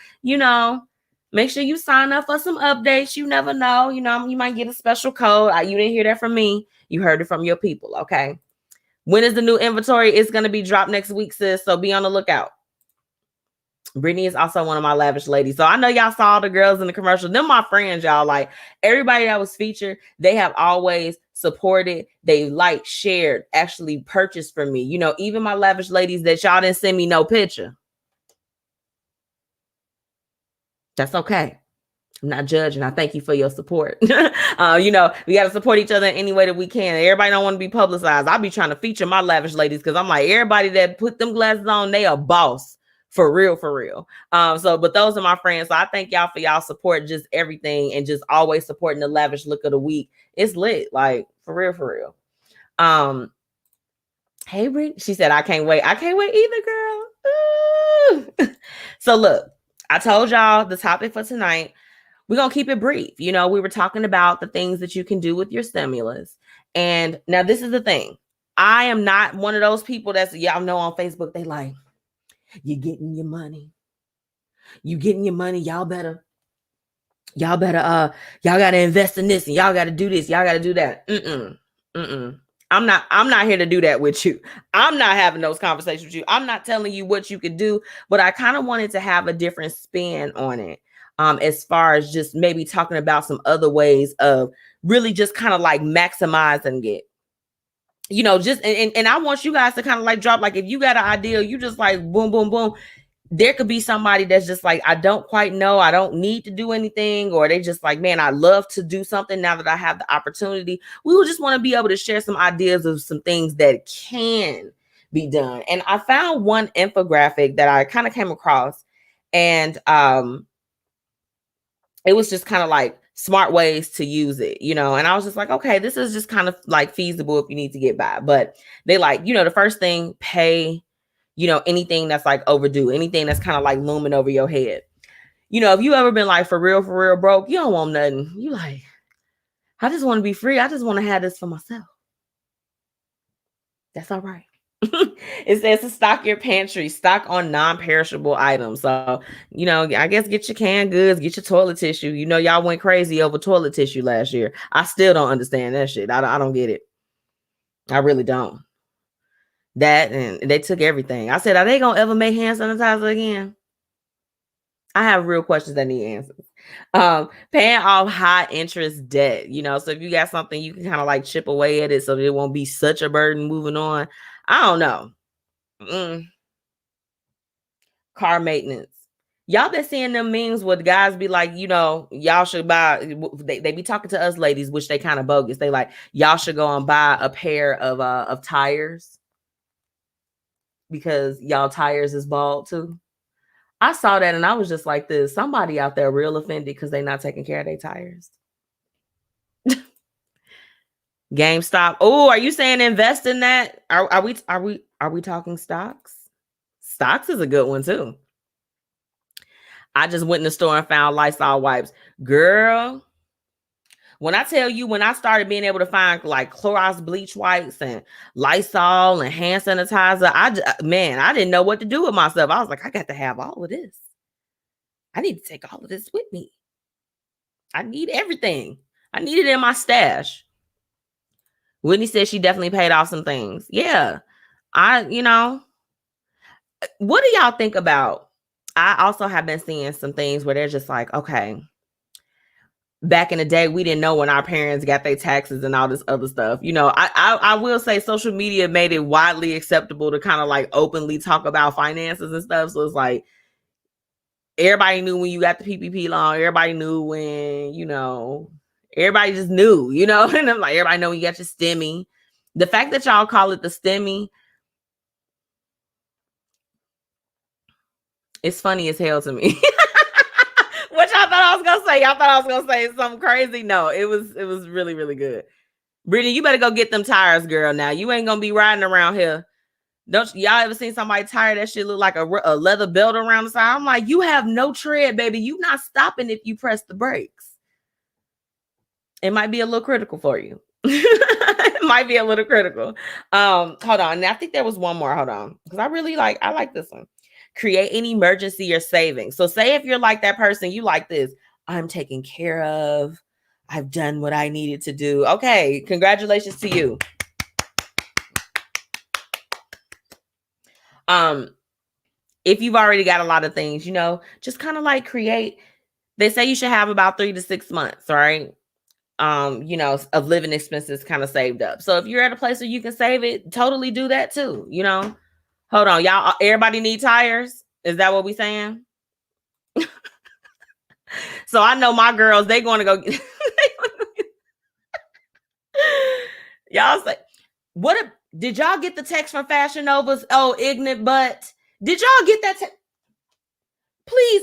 Make sure you sign up for some updates. You never know. You might get a special code. You didn't hear that from me. You heard it from your people, okay? When is the new inventory? It's going to be dropped next week, sis. So be on the lookout. Brittany is also one of my lavish ladies. So I know y'all saw the girls in the commercial. Them my friends, y'all. Like everybody that was featured, they have always supported. They liked, shared, actually purchased for me. Even my lavish ladies that y'all didn't send me no picture. That's okay. I'm not judging. I thank you for your support. We got to support each other in any way that we can. Everybody don't want to be publicized. I'll be trying to feature my lavish ladies because I'm like, everybody that put them glasses on, they a boss. For real, for real. But those are my friends. So I thank y'all for y'all support, just everything, and just always supporting the lavish look of the week. It's lit, like for real, for real. Hey, Britt. She said, I can't wait. I can't wait either, girl. Ooh. So look, I told y'all the topic for tonight. We're going to keep it brief. We were talking about the things that you can do with your stimulus. And now this is the thing. I am not one of those people that's, y'all know on Facebook, they like, you're getting your money. You getting your money. Y'all got to invest in this and y'all got to do this. Y'all got to do that. I'm not here to do that with you. I'm not having those conversations with you. I'm not telling you what you could do, but I kind of wanted to have a different spin on it. As far as just maybe talking about some other ways of really just kind of like maximizing it. Just and I want you guys to kind of like drop, like if you got an idea, you just like boom, boom, boom. There could be somebody that's just like, I don't quite know. I don't need to do anything. Or they just like, man, I love to do something now that I have the opportunity. We would just want to be able to share some ideas of some things that can be done. And I found one infographic that I kind of came across, and it was just kind of like smart ways to use it, and I was just like, okay, this is just kind of like feasible if you need to get by. But they like, the first thing, pay, anything that's like overdue, anything that's kind of like looming over your head. If you ever been like for real broke, you don't want nothing. You like, I just want to be free. I just want to have this for myself. That's all right. It says to stock your pantry, stock on non-perishable items. So, I guess get your canned goods, get your toilet tissue. Y'all went crazy over toilet tissue last year. I still don't understand that shit. I don't get it. I really don't. That, and they took everything. I said, are they going to ever make hand sanitizer again? I have real questions that need answers. Paying off high interest debt, so if you got something, you can kind of like chip away at it so that it won't be such a burden moving on. I don't know. Car maintenance. Y'all been seeing them memes where the guys be like, y'all should buy, they be talking to us ladies, which they kind of bogus. They like, y'all should go and buy a pair of tires because y'all tires is bald too. I saw that and I was just like this. Somebody out there real offended because they not taking care of their tires. GameStop. Oh, are you saying invest in that? Are we talking stocks? Stocks is a good one too. I just went in the store and found Lysol wipes. Girl, when I tell you, when I started being able to find like Clorox bleach wipes and Lysol and hand sanitizer, I didn't know what to do with myself. I was like, I got to have all of this. I need to take all of this with me. I need everything. I need it in my stash. Whitney said she definitely paid off some things. Yeah. What do y'all think about? I also have been seeing some things where they're just like, okay, back in the day, we didn't know when our parents got their taxes and all this other stuff. I will say social media made it widely acceptable to kind of like openly talk about finances and stuff. So it's like, everybody knew when you got the PPP loan. Everybody knew when, everybody just knew, and I'm like, everybody know when you got your STEMI. The fact that y'all call it the STEMI, it's funny as hell to me. What y'all thought I was gonna say? Y'all thought I was gonna say something crazy? No, it was really, really good. Brittany, you better go get them tires, girl. Now you ain't gonna be riding around here. Don't y'all ever seen somebody tire that shit look like a leather belt around the side? I'm like, you have no tread, baby. You not stopping if you press the brakes. It might be a little critical for you. It might be a little critical. Hold on. And I think there was one more. Hold on. Because I like this one. Create an emergency or savings. So say if you're like that person, you like this. I'm taken care of. I've done what I needed to do. Okay. Congratulations to you. If you've already got a lot of things, just kind of like create. They say you should have about 3 to 6 months, right? Of living expenses kind of saved up. So if you're at a place where you can save it, totally do that too. Hold on, y'all. Everybody need tires? Is that what we saying? So I know my girls, they going to go get y'all say, did y'all get the text from Fashion Nova's? Oh, ignorant butt. Did y'all get that text? Please,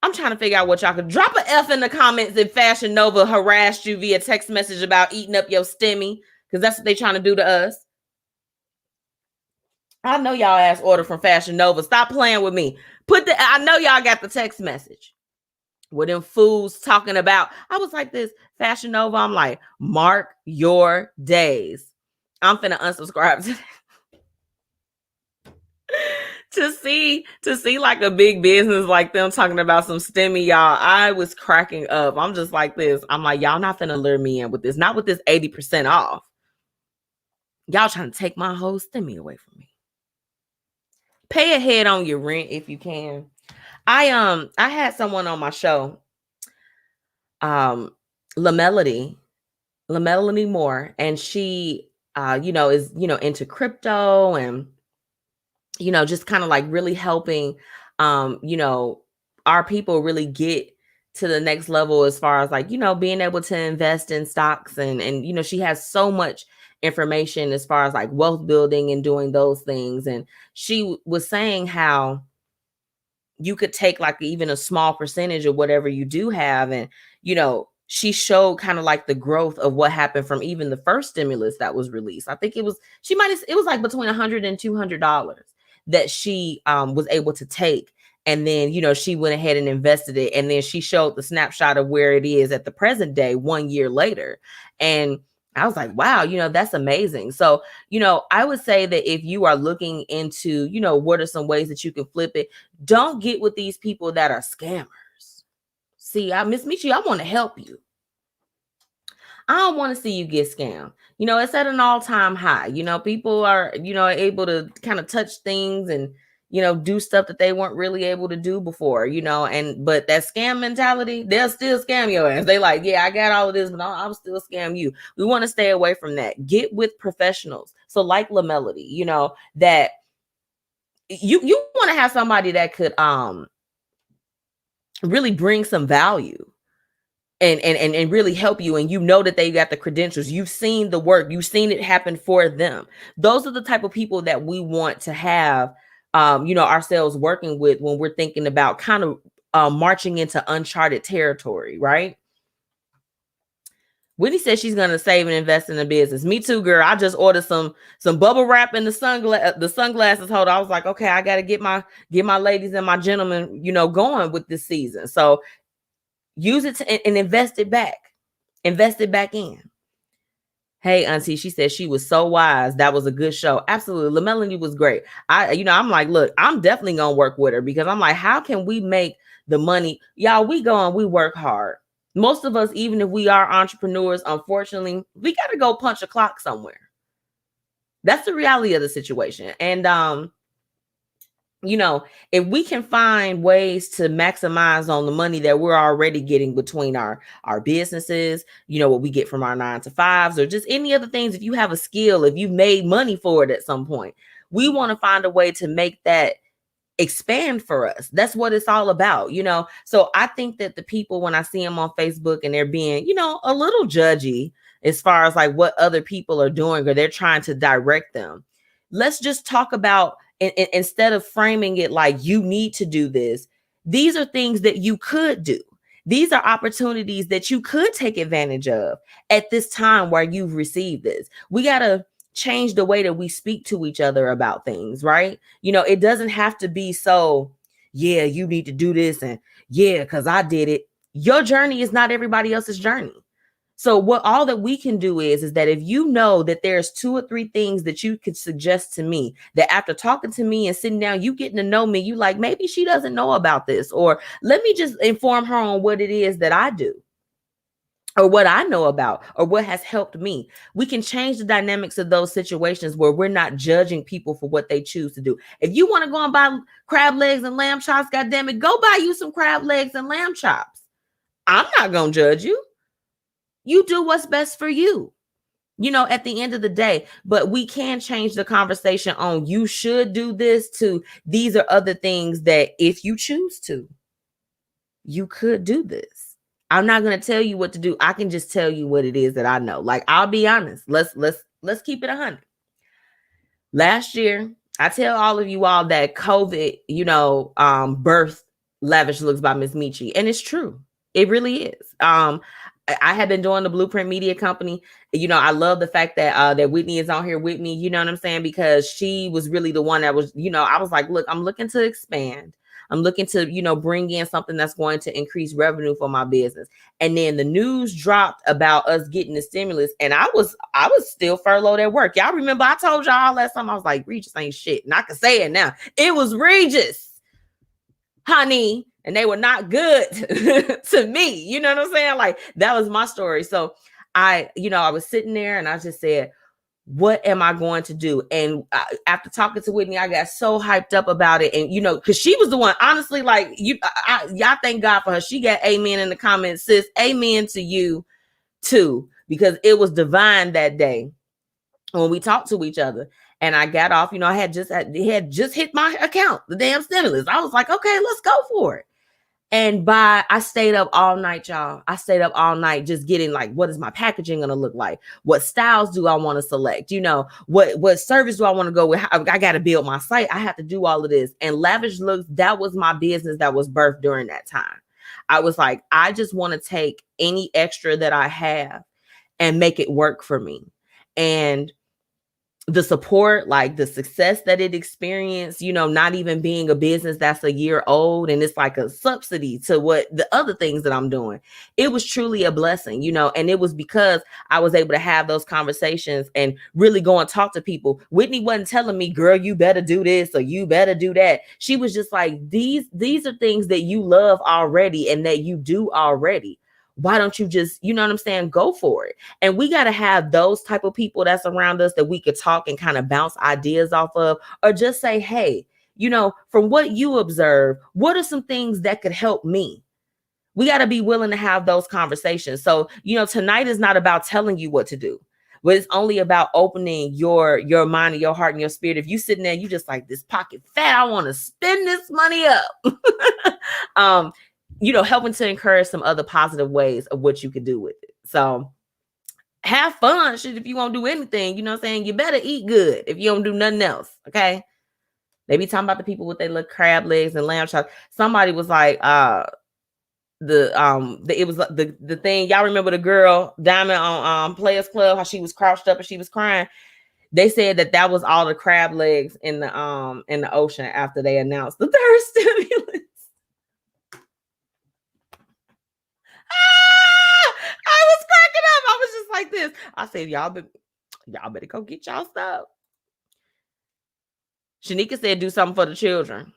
I'm trying to figure out what y'all could drop an F in the comments if Fashion Nova harassed you via text message about eating up your STEMI, because that's what they trying to do to us. I know y'all asked order from Fashion Nova. Stop playing with me. I know y'all got the text message. With them fools talking about, I was like this, Fashion Nova. I'm like, mark your days. I'm finna unsubscribe to see like a big business like them talking about some STEMI, y'all. I was cracking up. I'm just like this. I'm like, y'all not finna lure me in with this. Not with this 80% off. Y'all trying to take my whole STEMI away from me. Pay ahead on your rent if you can. I had someone on my show, LaMelody Moore, and she is into crypto and just kind of like really helping our people really get to the next level as far as like being able to invest in stocks and she has so much information as far as like wealth building and doing those things. And she was saying how you could take like even a small percentage of whatever you do have. And, she showed kind of like the growth of what happened from even the first stimulus that was released. I think it was like between $100 and $200 that she was able to take. And then, she went ahead and invested it. And then she showed the snapshot of where it is at the present day, 1 year later. And I was like, wow, that's amazing. So, I would say that if you are looking into, what are some ways that you can flip it, don't get with these people that are scammers. See, MsMetchi, I want to help you. I don't want to see you get scammed. It's at an all-time high. People are, able to kind of touch things and, do stuff that they weren't really able to do before, but that scam mentality, they'll still scam your ass. They like, yeah, I got all of this, but I'll still scam you. We want to stay away from that. Get with professionals. So like LaMelody, that you want to have somebody that could really bring some value and really help you. And that they got the credentials. You've seen the work. You've seen it happen for them. Those are the type of people that we want to have ourselves working with when we're thinking about kind of marching into uncharted territory, right? Whitney says she's going to save and invest in the business. Me too, girl. I just ordered some bubble wrap and the sunglasses holder. I was like, okay, I got to get my ladies and my gentlemen, going with this season. So use it and invest it back. Invest it back in. Hey, Auntie, she said she was so wise. That was a good show. Absolutely. LaMelody was great. I'm like, look, I'm definitely going to work with her because I'm like, how can we make the money. Y'all, we go and we work hard. Most of us, even if we are entrepreneurs, unfortunately, we got to go punch a clock somewhere. That's the reality of the situation. And you know, if we can find ways to maximize on the money that we're already getting between our businesses, you know, what we get from our 9-to-5s or just any other things, if you have a skill, if you've made money for it at some point, we want to find a way to make that expand for us. That's what it's all about, you know. So I think that the people, when I see them on Facebook and they're being, you know, a little judgy as far as like what other people are doing or they're trying to direct them, let's just talk about, instead of framing it like you need to do this, these are things that you could do. These are opportunities that you could take advantage of at this time where you've received this. We got to change the way that we speak to each other about things, right? You know, it doesn't have to be so, yeah, you need to do this and yeah, because I did it. Your journey is not everybody else's journey. So what all that we can do is that if you know that there's 2 or 3 things that you could suggest to me, that after talking to me and sitting down, you getting to know me, you like, maybe she doesn't know about this, or let me just inform her on what it is that I do, or what I know about, or what has helped me. We can change the dynamics of those situations where we're not judging people for what they choose to do. If you want to go and buy crab legs and lamb chops, goddamn it, go buy you some crab legs and lamb chops. I'm not going to judge you. You do what's best for you, you know, at the end of the day. But we can change the conversation on you should do this to these are other things that if you choose to, you could do this. I'm not going to tell you what to do. I can just tell you what it is that I know. Like, I'll be honest. Let's keep it 100. Last year, I tell all of you all that COVID, you know, birthed Lavish Looks by MzMetchi, and it's true. It really is. I had been doing the Blueprint Media Company. You know, I love the fact that that Whitney is on here with me. You know what I'm saying? Because she was really the one that was, you know, I was like, look, I'm looking to expand. I'm looking to, you know, bring in something that's going to increase revenue for my business. And then the news dropped about us getting the stimulus, and I was still furloughed at work. Y'all remember I told y'all last time, I was like, Regis ain't shit. And I can say it now. It was Regis, honey. And they were not good to me. You know what I'm saying? Like, that was my story. So I was sitting there and I just said, what am I going to do? And after talking to Whitney, I got so hyped up about it. And, you know, because she was the one, honestly, like, y'all thank God for her. She got amen in the comments, sis. Amen to you too, because it was divine that day when we talked to each other. And I got off, you know, it had just hit my account, the damn stimulus. I was like, okay, let's go for it. And I stayed up all night, y'all. I stayed up all night just getting like, what is my packaging going to look like? What styles do I want to select? You know, what service do I want to go with? I got to build my site. I have to do all of this. And Lavish Looks, that was my business that was birthed during that time. I was like, I just want to take any extra that I have and make it work for me. And the support, like the success that it experienced, you know, not even being a business that's a year old and it's like a subsidy to what the other things that I'm doing. It was truly a blessing, you know, and it was because I was able to have those conversations and really go and talk to people. Whitney wasn't telling me, girl, you better do this or you better do that. She was just like, these are things that you love already and that you do already. Why don't you just, you know what I'm saying, go for it? And we got to have those type of people that's around us that we could talk and kind of bounce ideas off of, or just say, hey, you know, from what you observe, what are some things that could help me? We got to be willing to have those conversations. So, you know, tonight is not about telling you what to do, but it's only about opening your mind and your heart and your spirit. If you sitting there, you just like, this pocket fat, I want to spend this money up. You know, helping to encourage some other positive ways of what you could do with it. So have fun. Shit, if you won't do anything, you know what I'm saying? You better eat good if you don't do nothing else. Okay. They be talking about the people with their little crab legs and lamb chops. Somebody was like, it was the thing. Y'all remember the girl Diamond on Players Club, how she was crouched up and she was crying? They said that was all the crab legs in the ocean after they announced the third stimulus. I was cracking up. I was just like this. I said, y'all better go get y'all stuff. Shanika said, do something for the children.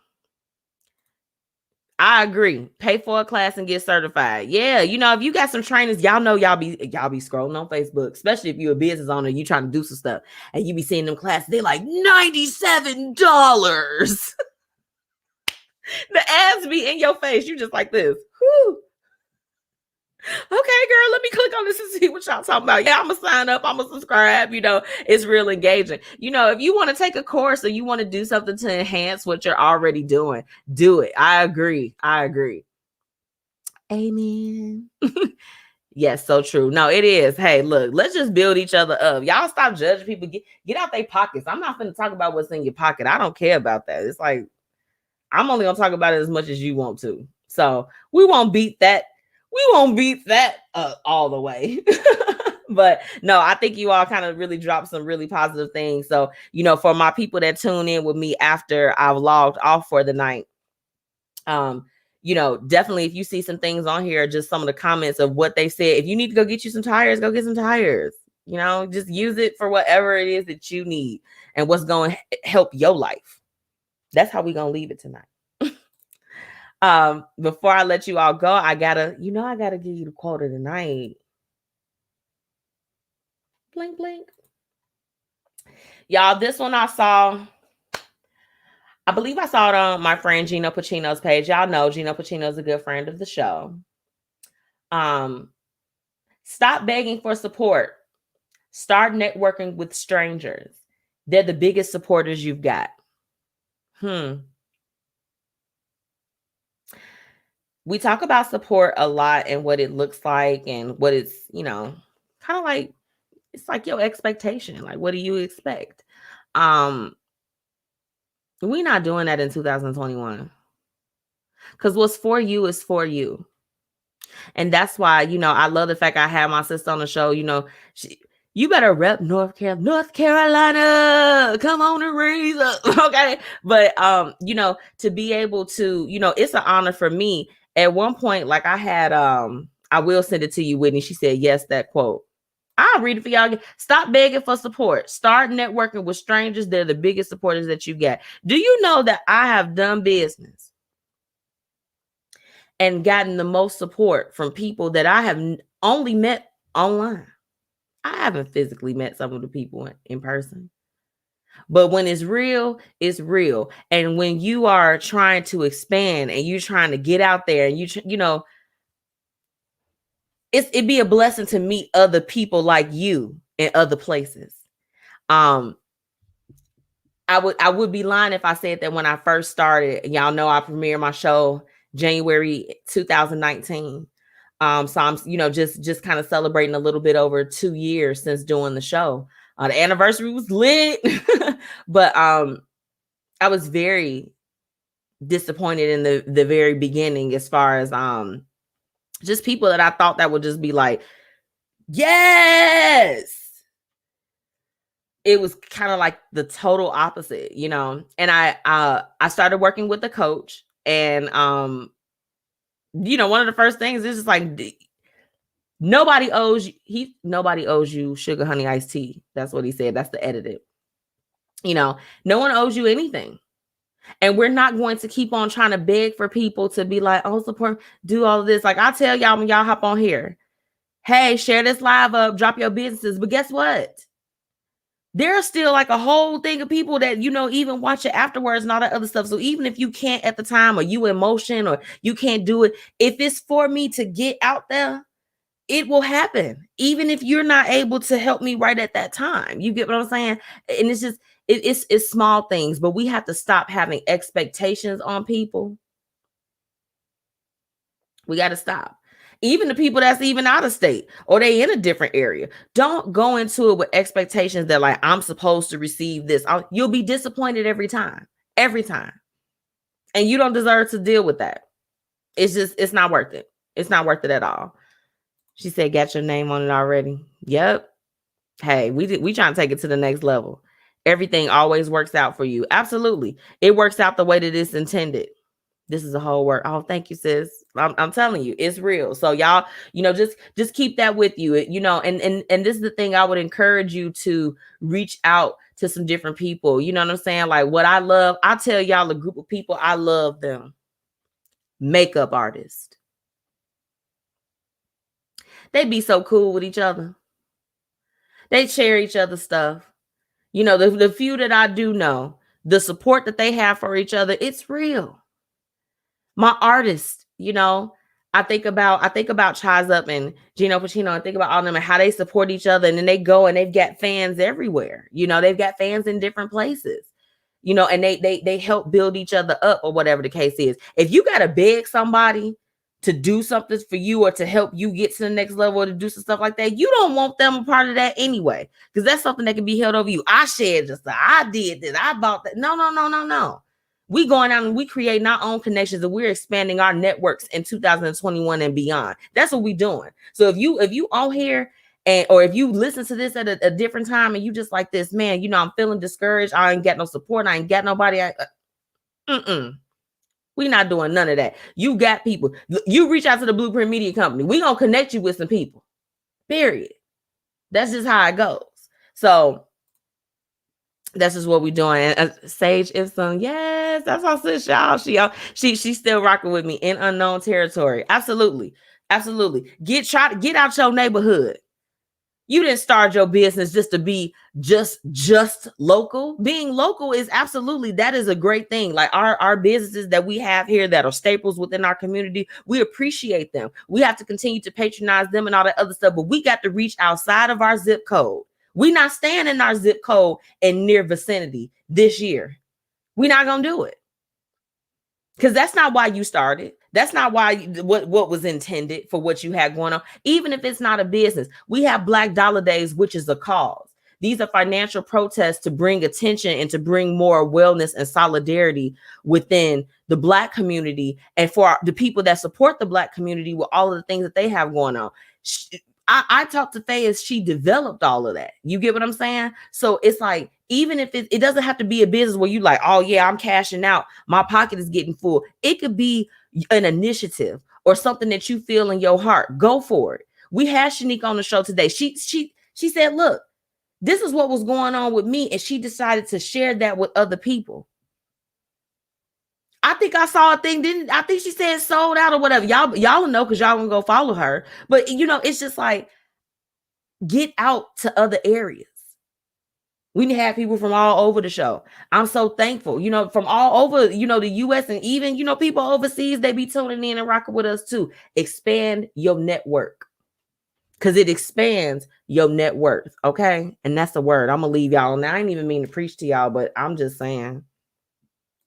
I agree. Pay for a class and get certified. Yeah, you know, if you got some trainers, y'all know y'all be scrolling on Facebook, especially if you're a business owner, you trying to do some stuff, and you be seeing them classes, they're like $97. The ads be in your face. You just like this. Whew. Okay, girl, let me click on this and see what y'all talking about. Yeah, I'm gonna sign up. I'm gonna subscribe. You know, it's real engaging. You know, if you want to take a course or you want to do something to enhance what you're already doing, do it. I agree. Amen. Yes, so true. No, it is. Hey, look, let's just build each other up. Y'all stop judging people. Get out their pockets. I'm not going to talk about what's in your pocket. I don't care about that. It's like, I'm only going to talk about it as much as you want to. So we won't beat that. All the way. But no, I think you all kind of really dropped some really positive things. So, you know, for my people that tune in with me after I've logged off for the night, you know, definitely if you see some things on here, just some of the comments of what they said, if you need to go get you some tires, go get some tires. You know, just use it for whatever it is that you need and what's going to help your life. That's how we're going to leave it tonight. Before I let you all go, I gotta give you the quote of the night. Blink, blink. Y'all, this one I believe I saw it on my friend Gino Pacino's page. Y'all know Gino Pacino's a good friend of the show. Stop begging for support. Start networking with strangers. They're the biggest supporters you've got. We talk about support a lot and what it looks like and what it's, you know, kind of like, it's like your expectation. Like, what do you expect? We're not doing that in 2021. Because what's for you is for you. And that's why, you know, I love the fact I had my sister on the show. You know, you better rep North Carolina. Come on and raise up. Okay. But, you know, to be able to, you know, it's an honor for me. At one point, like I had, I will send it to you, Whitney. She said, yes, that quote. I'll read it for y'all. Stop begging for support. Start networking with strangers. They're the biggest supporters that you get. Do you know that I have done business and gotten the most support from people that I have only met online? I haven't physically met some of the people in person. But when it's real, it's real. And when you are trying to expand and you're trying to get out there and you know, it'd be a blessing to meet other people like you in other places. I would be lying if I said that when I first started. Y'all know I premiered my show January 2019. So I'm, you know, just kind of celebrating a little bit over 2 years since doing the show. The anniversary was lit, but I was very disappointed in the very beginning as far as just people that I thought that would just be like, yes. It was kind of like the total opposite, you know. And I started working with a coach, and you know, one of the first things is just like nobody owes you sugar honey iced tea. That's what he said. That's the edited. You know, no one owes you anything. And we're not going to keep on trying to beg for people to be like, oh, support, do all of this. Like I tell y'all when y'all hop on here, hey, share this live up, drop your businesses. But guess what? There's still like a whole thing of people that, you know, even watch it afterwards and all that other stuff. So even if you can't at the time, or you in motion, or you can't do it, if it's for me to get out there, it will happen. Even if you're not able to help me right at that time. You get what I'm saying? And it's just, it's small things, but we have to stop having expectations on people. We got to stop. Even the people that's even out of state or they in a different area, don't go into it with expectations that like, I'm supposed to receive this. You'll be disappointed every time. And you don't deserve to deal with that. It's not worth it. It's not worth it at all. She said, got your name on it already. Yep. Hey, we trying to take it to the next level. Everything always works out for you. Absolutely. It works out the way that it's intended. This is a whole work. Oh, thank you, sis. I'm telling you, it's real. So y'all, you know, just keep that with you, you know, and this is the thing I would encourage you to reach out to some different people. You know what I'm saying? Like what I love, I tell y'all a group of people, I love them. makeup artist. They be so cool with each other. They share each other's stuff. You know, the few that I do know, the support that they have for each other, it's real. My artists, you know, I think about Chaz Up and Gino Pacino, and think about all them and how they support each other. And then they go and they've got fans everywhere. You know, they've got fans in different places, you know, and they help build each other up, or whatever the case is. If you got to beg somebody to do something for you or to help you get to the next level or to do some stuff like that, you don't want them a part of that anyway, because that's something that can be held over you. I shared just I did this, I bought that. No. We going out and we creating our own connections, and we're expanding our networks in 2021 and beyond. That's what we doing. So if you on here and or if you listen to this at a different time and you just like this, man, you know, I'm feeling discouraged. I ain't got no support. I ain't got nobody. We not doing none of that. You got people. You reach out to the Blueprint Media Company. We gonna connect you with some people. Period. That's just how it goes. So that's just what we're doing. And SAGEipsum, yes, that's our sis, y'all. She's still rocking with me in unknown territory. Absolutely. Get out your neighborhood. You didn't start your business just to be just local. Being local is absolutely, that is a great thing. Like our businesses that we have here that are staples within our community, we appreciate them. We have to continue to patronize them and all that other stuff, but we got to reach outside of our zip code. We're not staying in our zip code and near vicinity this year. We're not going to do it. Because that's not why you started. That's not why what was intended for what you had going on. Even if it's not a business, we have Black Dollar Days, which is a cause. These are financial protests to bring attention and to bring more wellness and solidarity within the Black community and for the people that support the Black community with all of the things that they have going on. I talked to Faye as she developed all of that. You get what I'm saying? So it's like, even if it doesn't have to be a business where you like, oh yeah, I'm cashing out, my pocket is getting full. It could be an initiative or something that you feel in your heart. Go for it. We had Shanique on the show today. She said, look, this is what was going on with me. And she decided to share that with other people. I think I saw a thing, I think she said sold out or whatever. Y'all know because y'all gonna go follow her. But you know, it's just like, get out to other areas. We need to have people from all over the show. I'm so thankful, you know, from all over, you know, the US and even, you know, people overseas, they be tuning in and rocking with us too. Expand your network because it expands your net worth. Okay. And that's the word. I'm gonna leave y'all. Now I ain't even mean to preach to y'all, but I'm just saying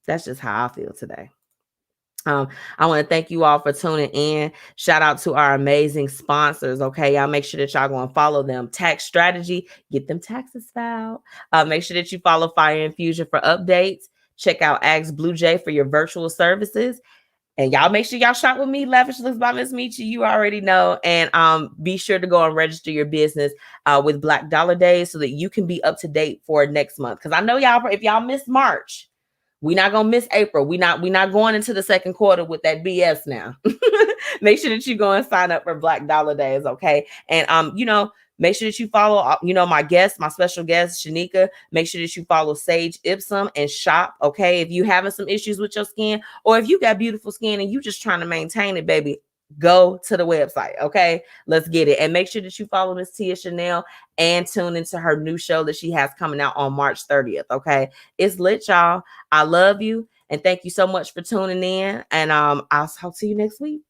that's just how I feel today. I want to thank you all for tuning in. Shout out to our amazing sponsors. Okay, y'all make sure that y'all go and follow them. Tax Strategy, get them taxes filed. Make sure that you follow Fire Infusion for updates. Check out Ask BlueJae for your virtual services. And y'all make sure y'all shop with me, Lavish Looks by MsMetchi. You already know. And be sure to go and register your business with Black Dollar Days so that you can be up to date for next month. Because I know y'all, if y'all missed March, we're not gonna miss April. We're not going into the second quarter with that BS now. Make sure that you go and sign up for Black Dollar Days, okay? And you know, make sure that you follow, you know, my special guest, Shanika. Make sure that you follow SAGEipsum and shop, okay? If you having some issues with your skin, or if you got beautiful skin and you just trying to maintain it, baby, go to the website, okay? Let's get it. And make sure that you follow Miss Tia Chanel and tune into her new show that she has coming out on March 30th, okay? It's lit, y'all. I love you, and thank you so much for tuning in, and I'll talk to you next week.